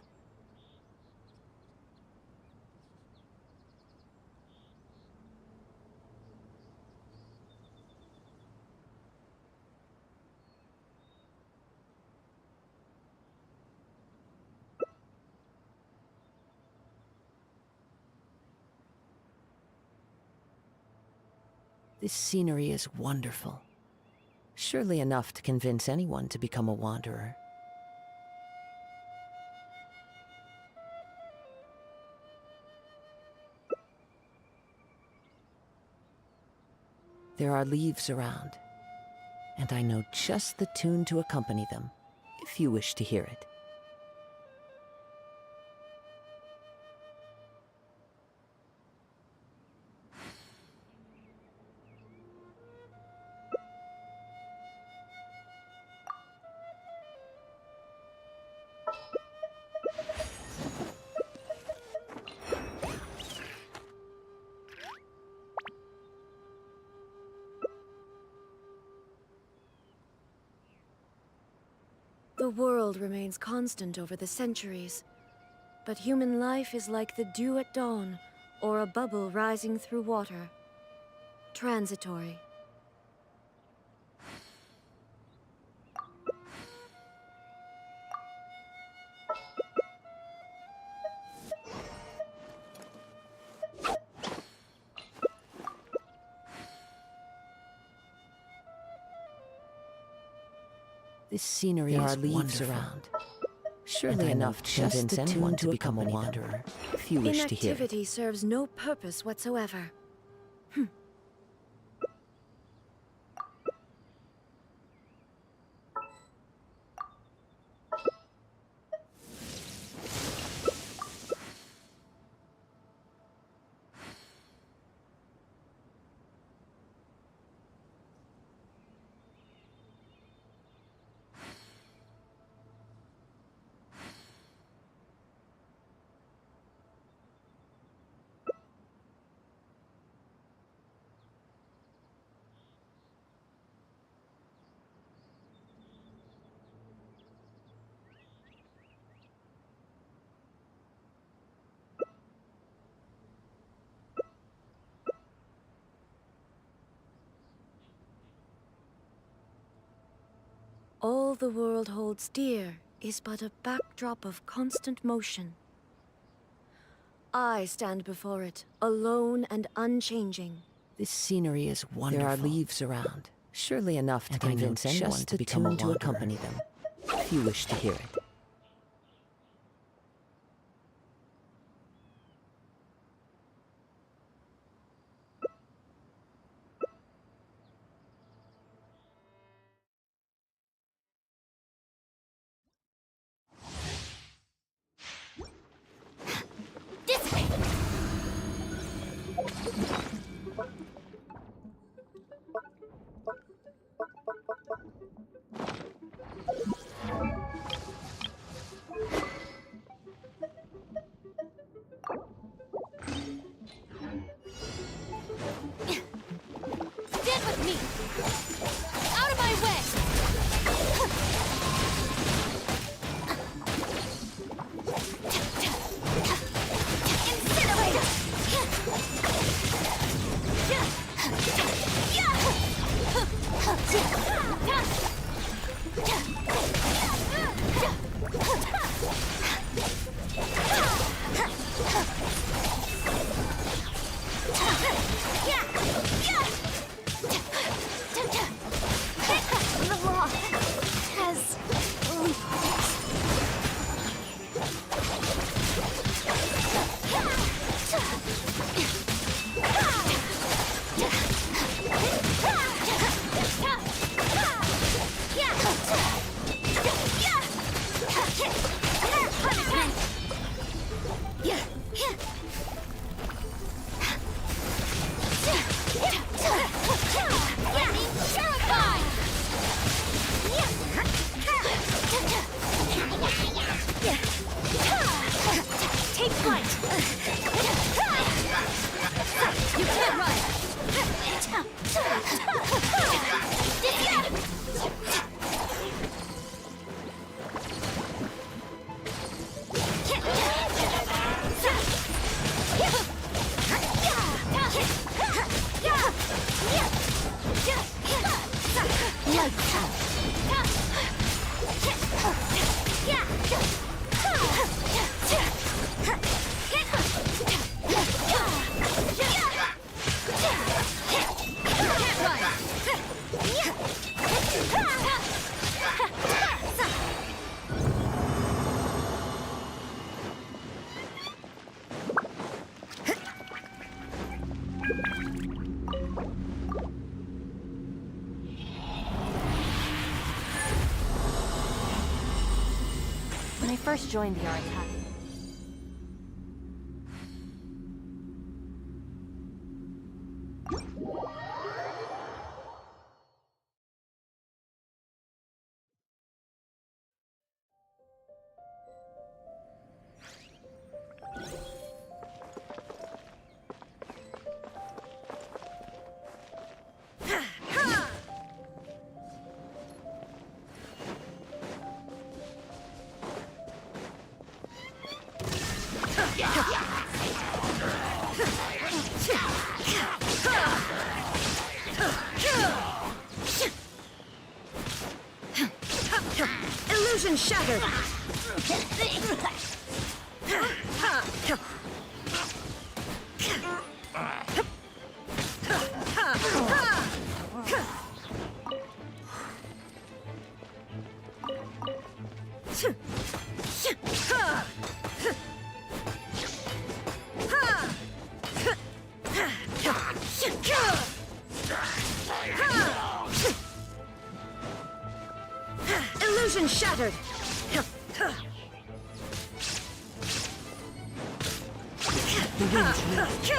This scenery is wonderful. Surely enough to convince anyone to become a wanderer. There are leaves around, and I know just the tune to accompany them, if you wish to hear it. The world remains constant over the centuries, but human life is like the dew at dawn, or a bubble rising through water. Transitory. This scenery is leaves around. Surely enough to convince anyone to become a wanderer, if you wish to hear it. Inactivity serves no purpose whatsoever. All the world holds dear is but a backdrop of constant motion. I stand before it, alone and unchanging. This scenery is wonderful. There are leaves around, surely enough to convince anyone to become a wanderer. To accompany them, if you wish to hear it. Stand with me! Out of my way! The law has Take flight! You can't run! When I first joined the Archive, illusion shattered! Illusion shattered! The winds lift.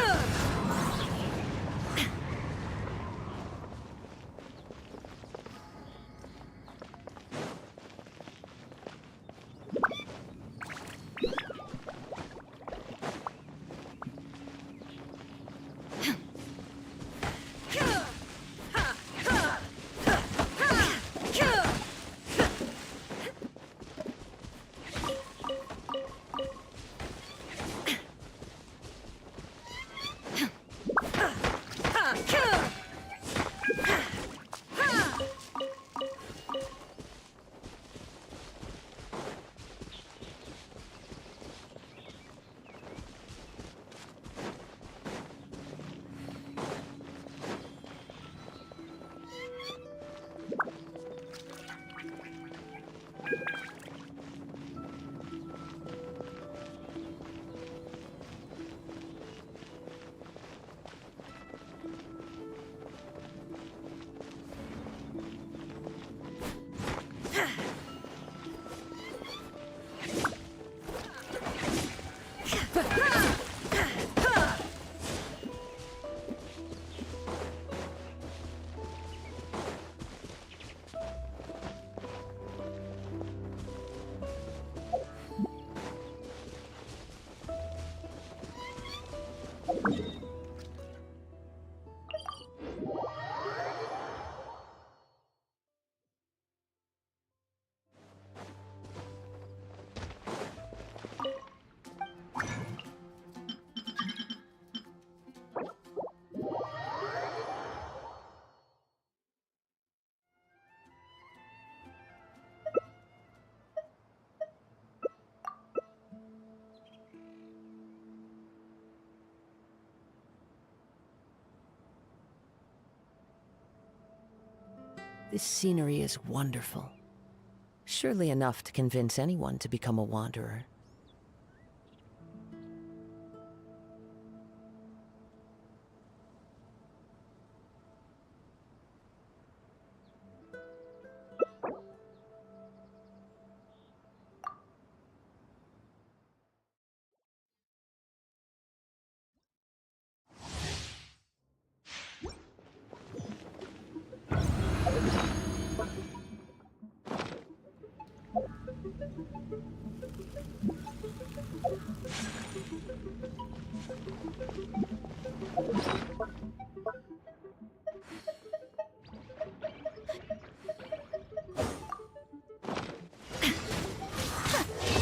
This scenery is wonderful. Surely enough to convince anyone to become a wanderer.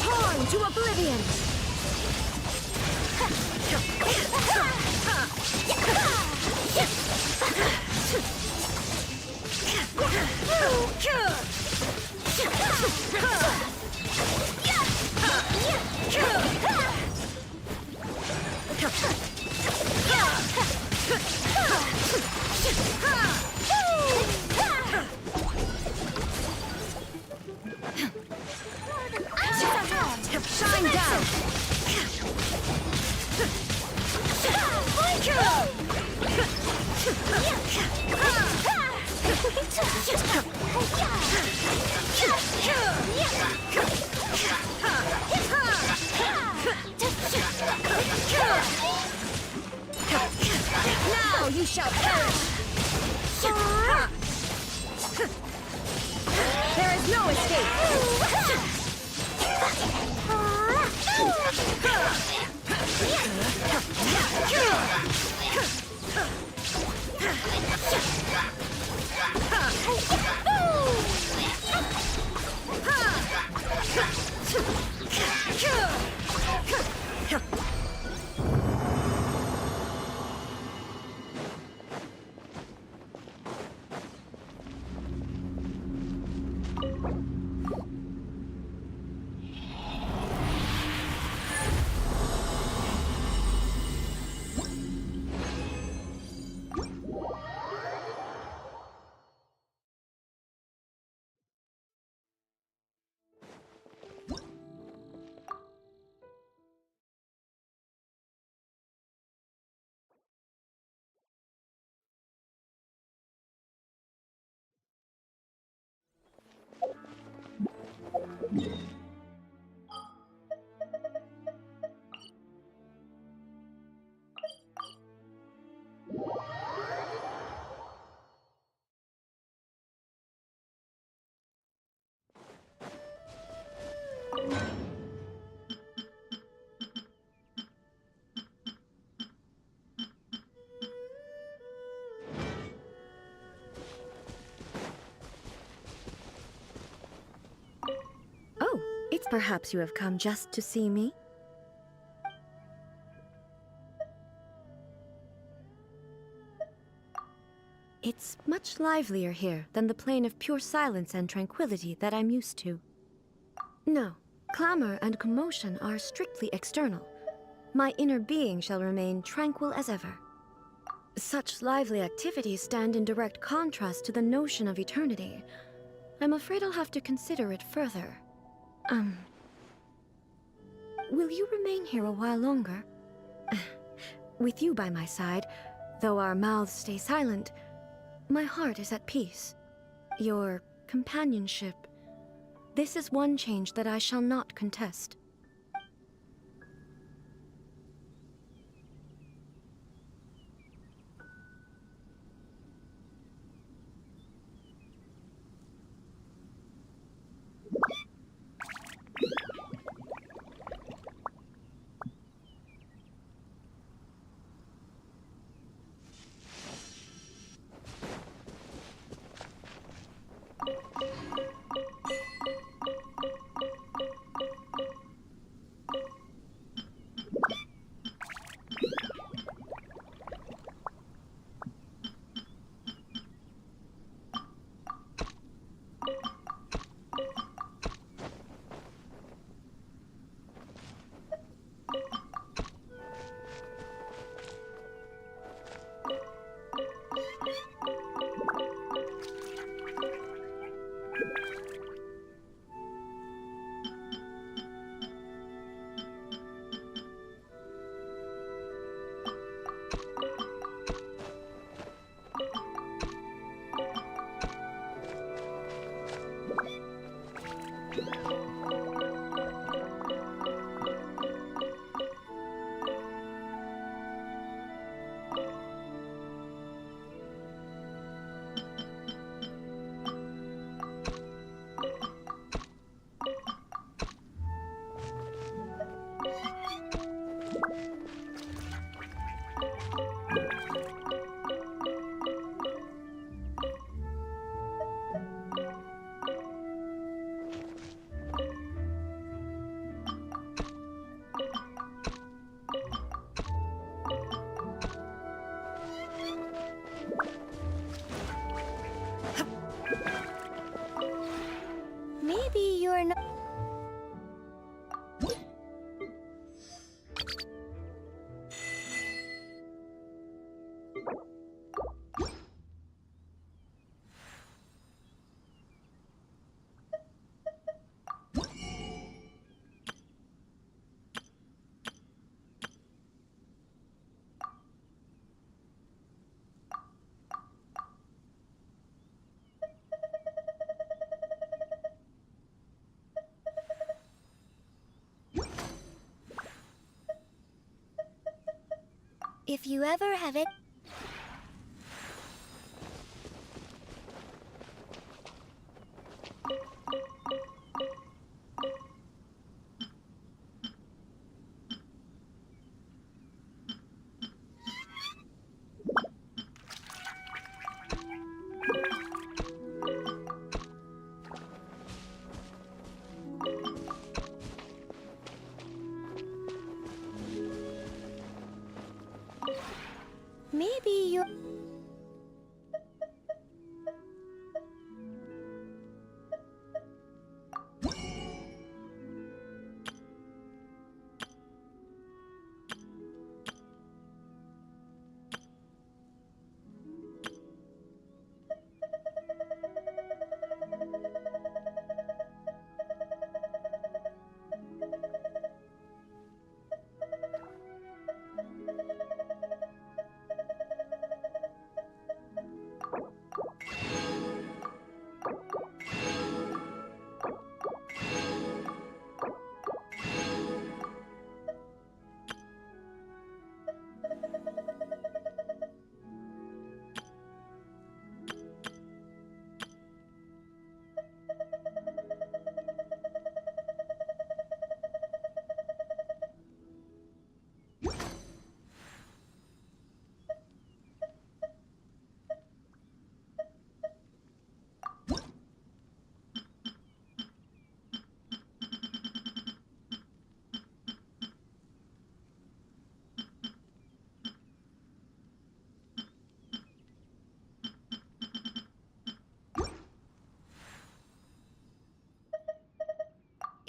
Torn to oblivion! Shine down! Now you shall perish! There is no escape! Oh, it's perhaps you have come just to see me? It's much livelier here than the plane of pure silence and tranquility that I'm used to. No, clamor and commotion are strictly external. My inner being shall remain tranquil as ever. Such lively activities stand in direct contrast to the notion of eternity. I'm afraid I'll have to consider it further. Will you remain here a while longer? With you by my side, though our mouths stay silent, my heart is at peace. Your companionship. This is one change that I shall not contest. If you ever have it. Maybe you.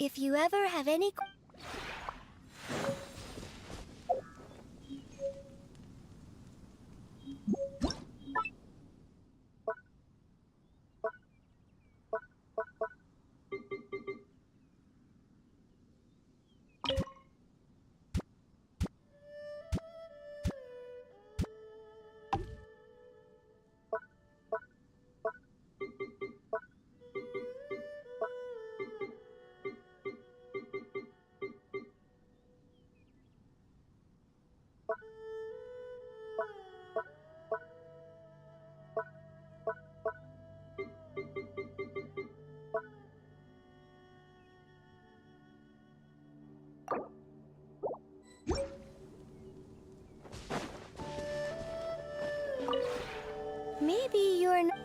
If you ever have any. Maybe you're not.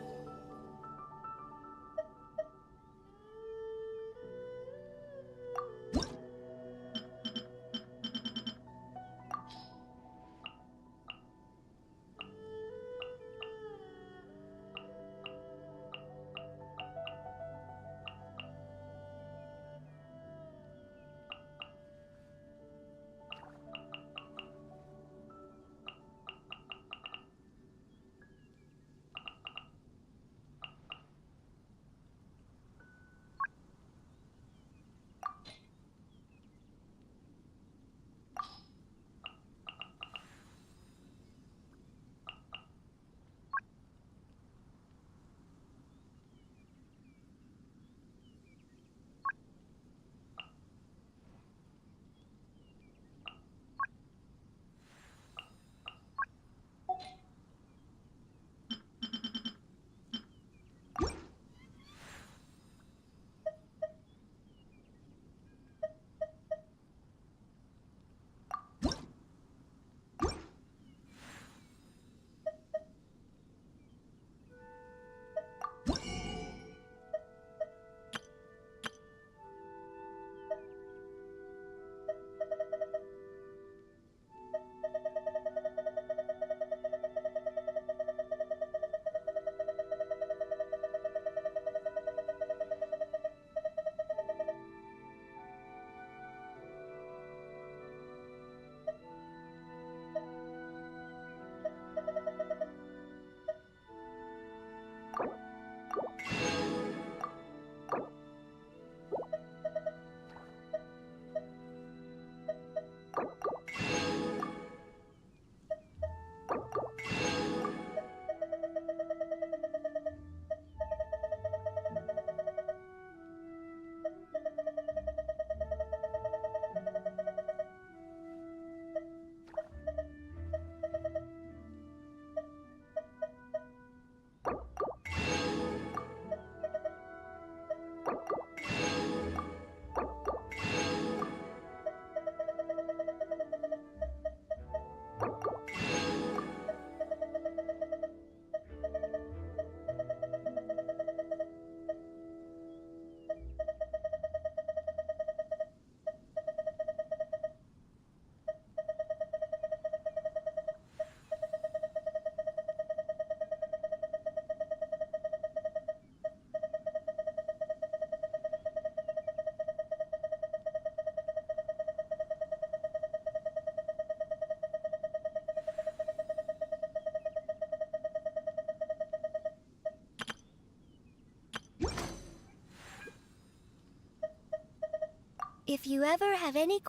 If you ever have any...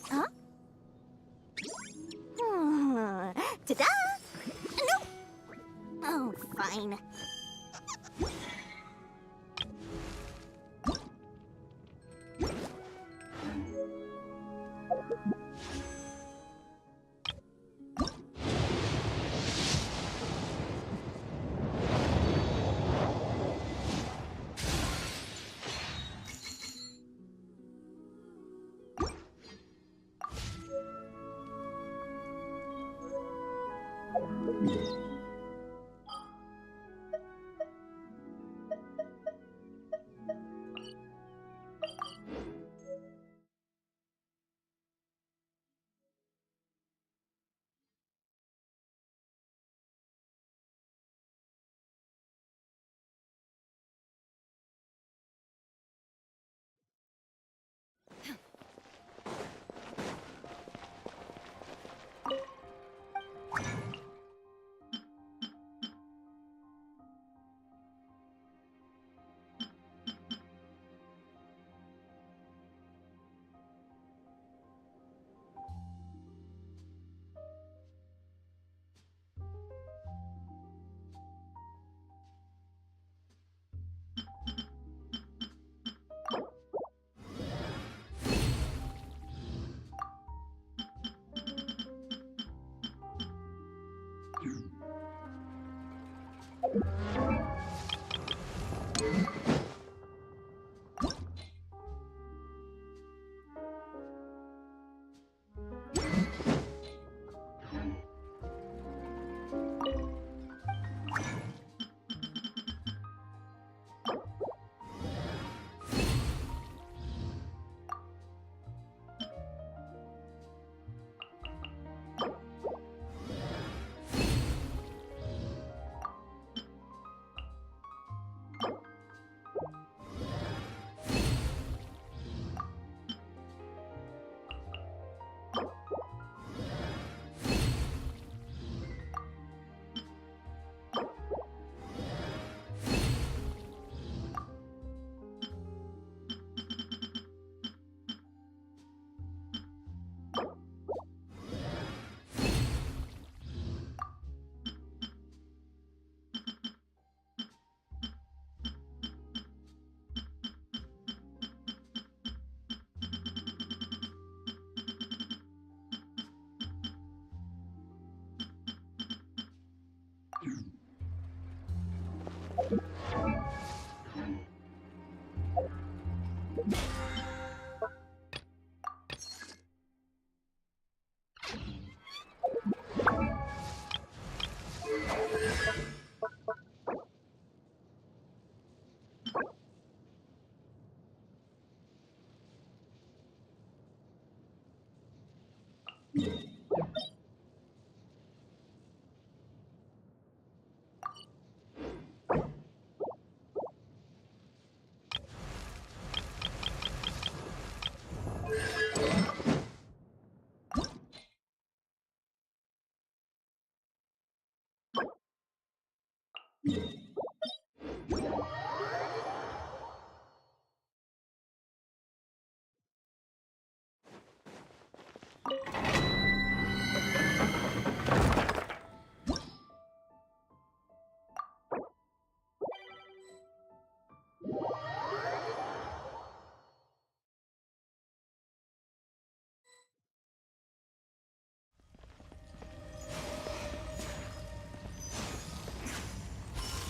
Huh? Ta-da! No! Oh, fine.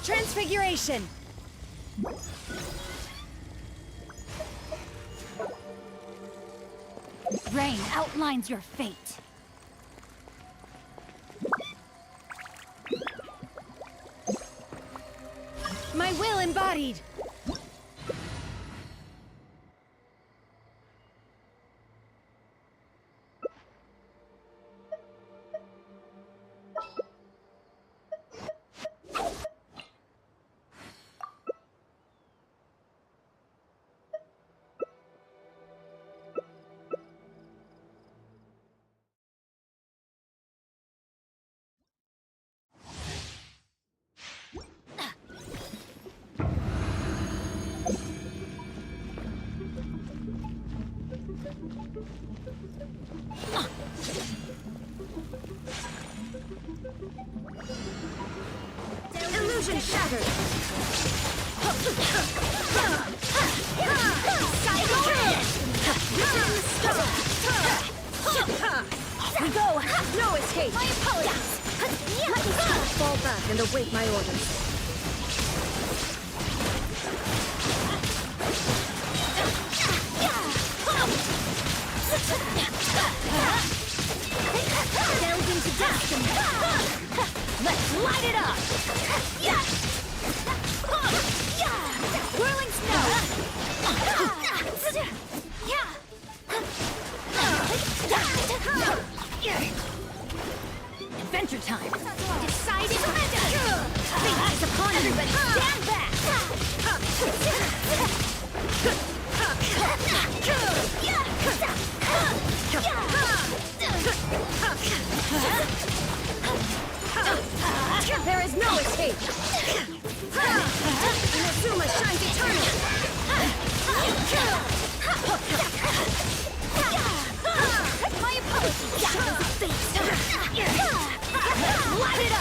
Transfiguration! Rain outlines your fate. studied! Illusion shattered! Off we go! No escape! My apologies! Let me fall back and await my orders. Delve into destiny! Let's light it up! Whirling snow! Adventure time! Decided surrender! Fate is upon everybody! Stand back! There is no escape! Inazuma shines eternal! My apologies! Shadows of fate! Light it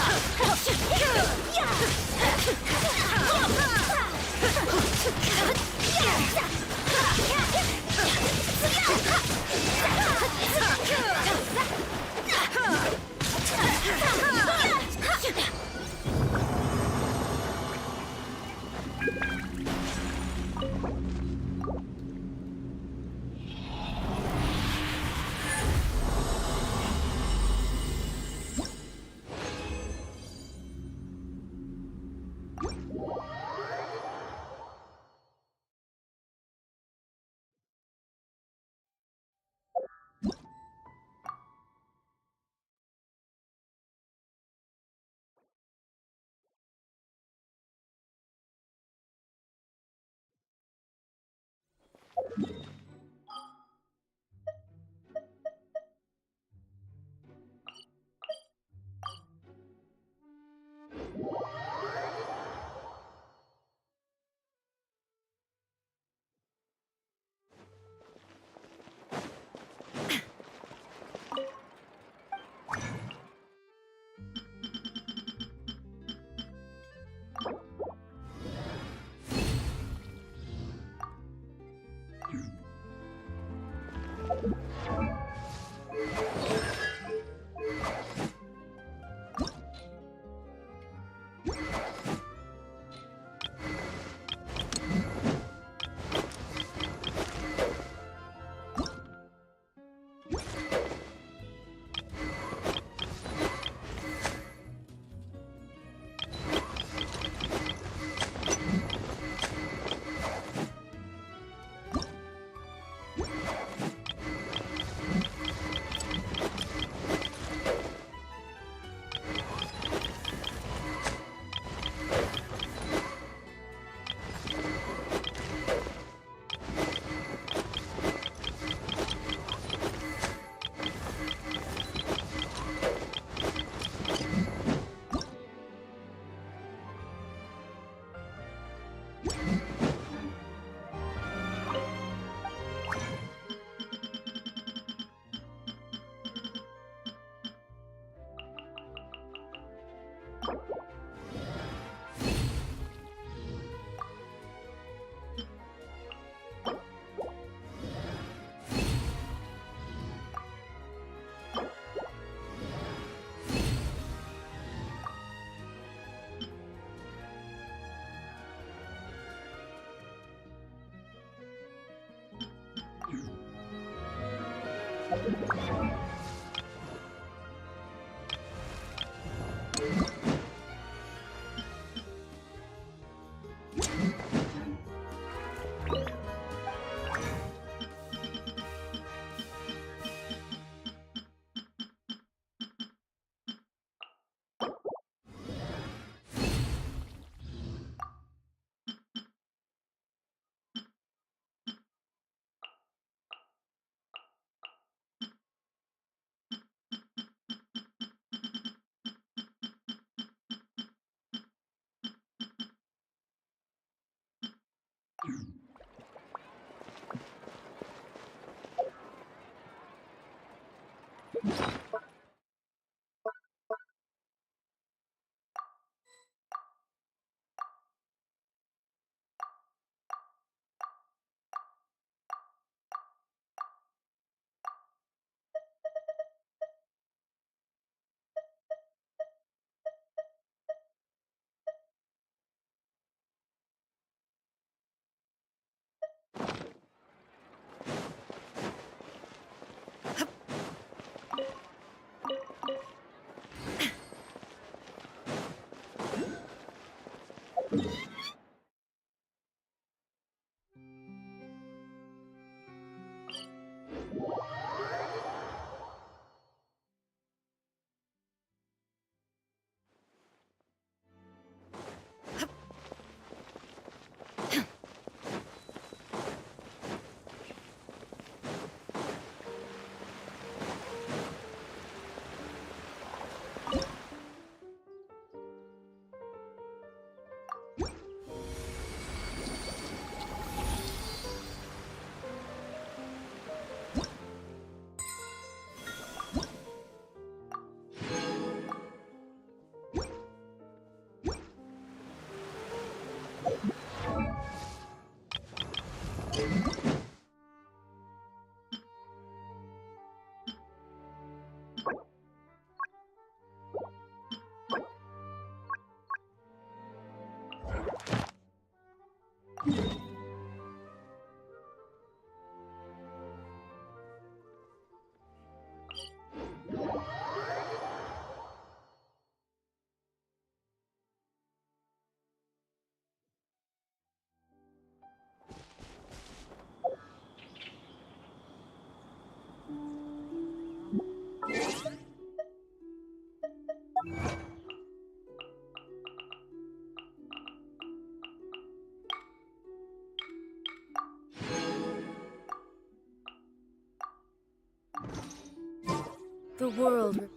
The world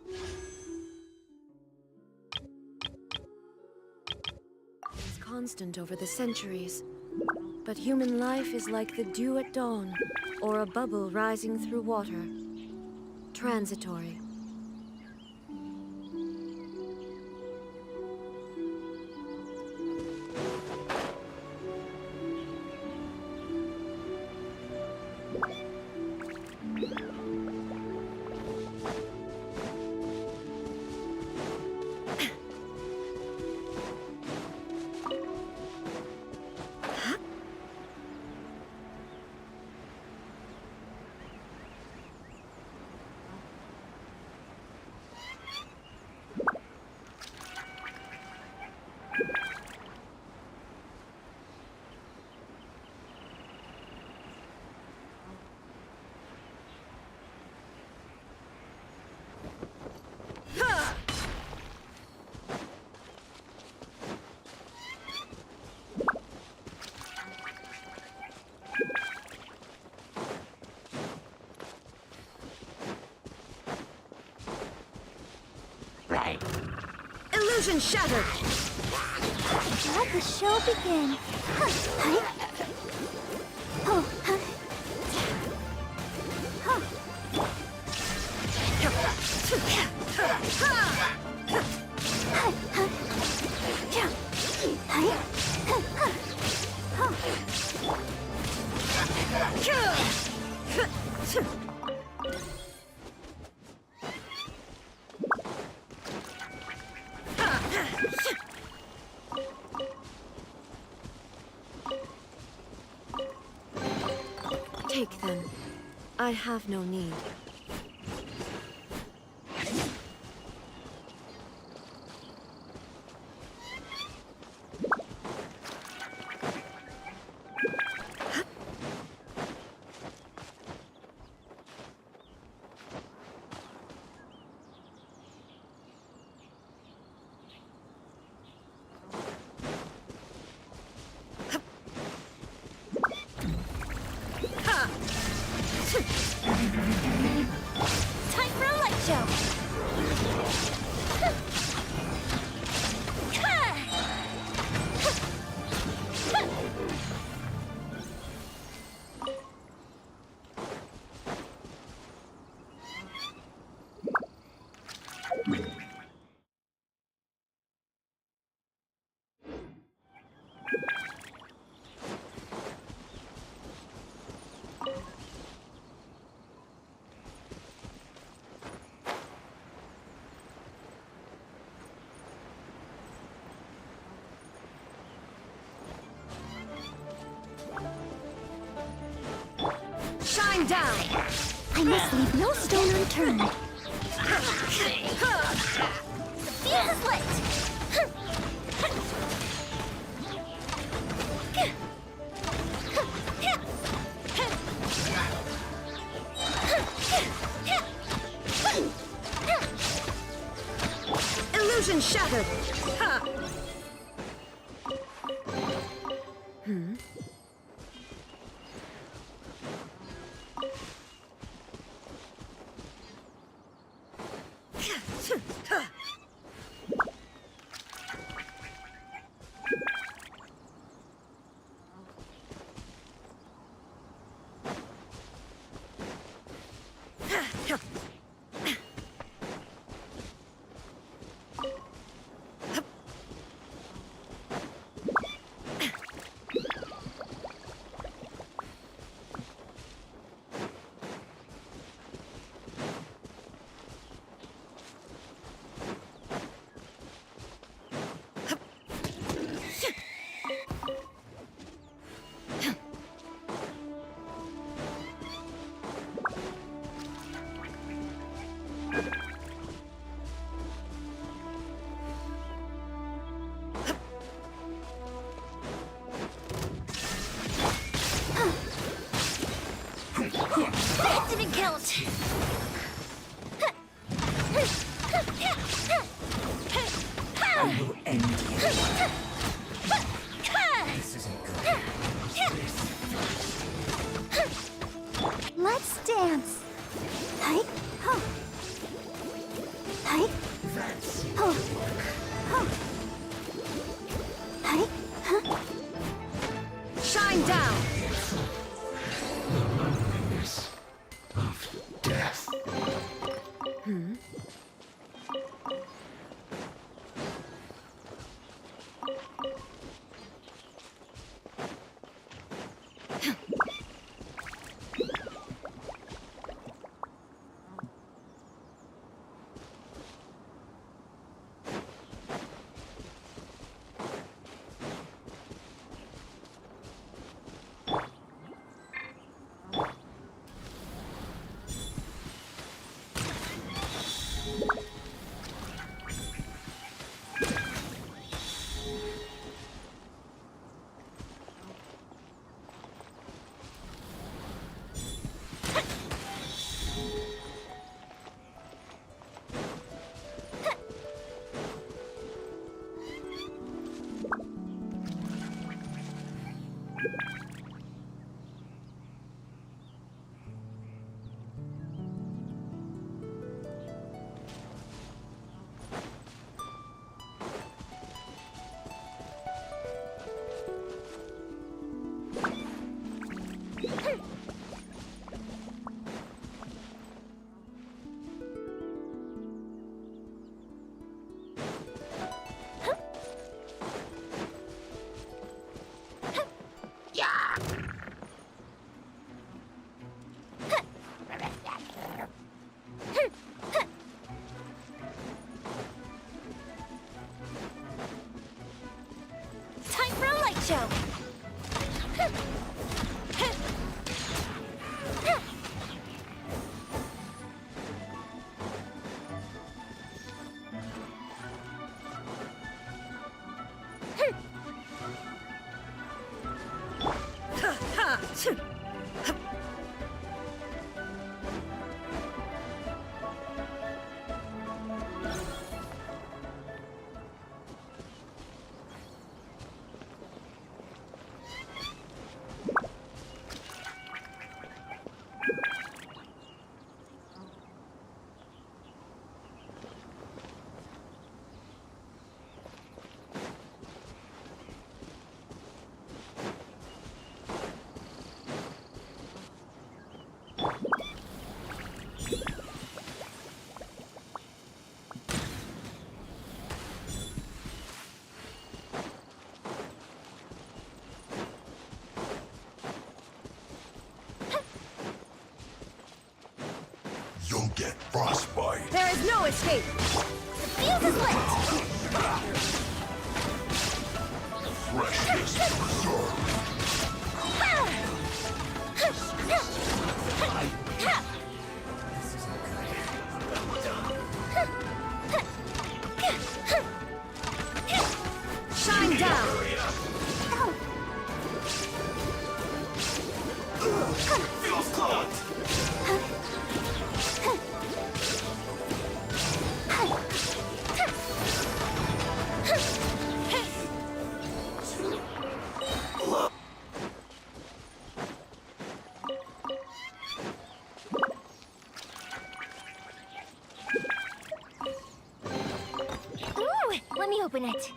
is constant over the centuries. But human life is like the dew at dawn, or a bubble rising through water. Transitory. Illusion shattered! Let the show begin. Take them. I have no need. Time for a light show! Shine down! I must leave no stone unturned. The fuse is lit! Illusion shattered! Ha! That didn't count! I will end you. This isn't good. Let's dance. Hi, ho. Hi, ho. Ho. Hi, huh. Shine down! Of death. Time for a light show! Frostbite. There is no escape! The fuse is lit! Freshness preserved. Shine down! Feels caught. Ooh, let me open it.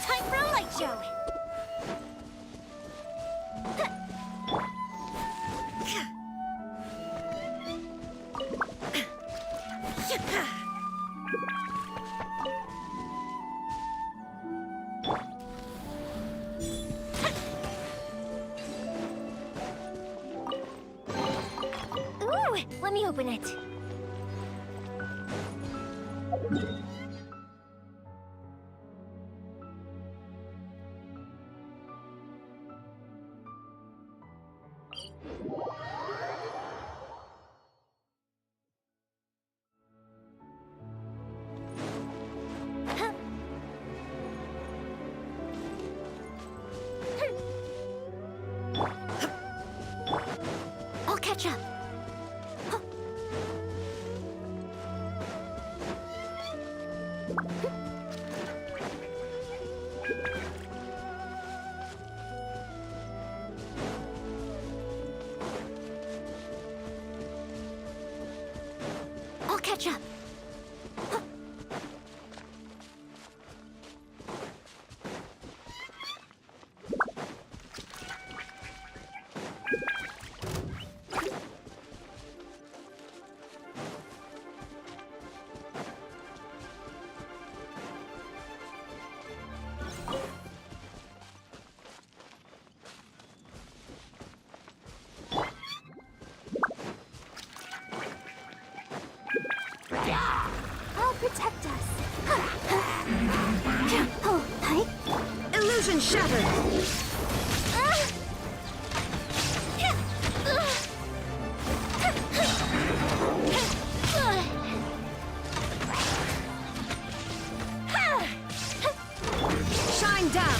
Time for a light show. Ooh, let me open it. I'll catch up. I'll catch up. I'll protect us. Oh, hi. Illusion shattered! Shine down!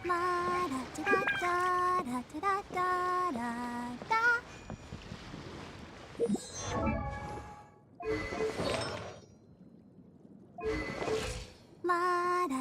La da da da da da da da da. La da.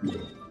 Astra.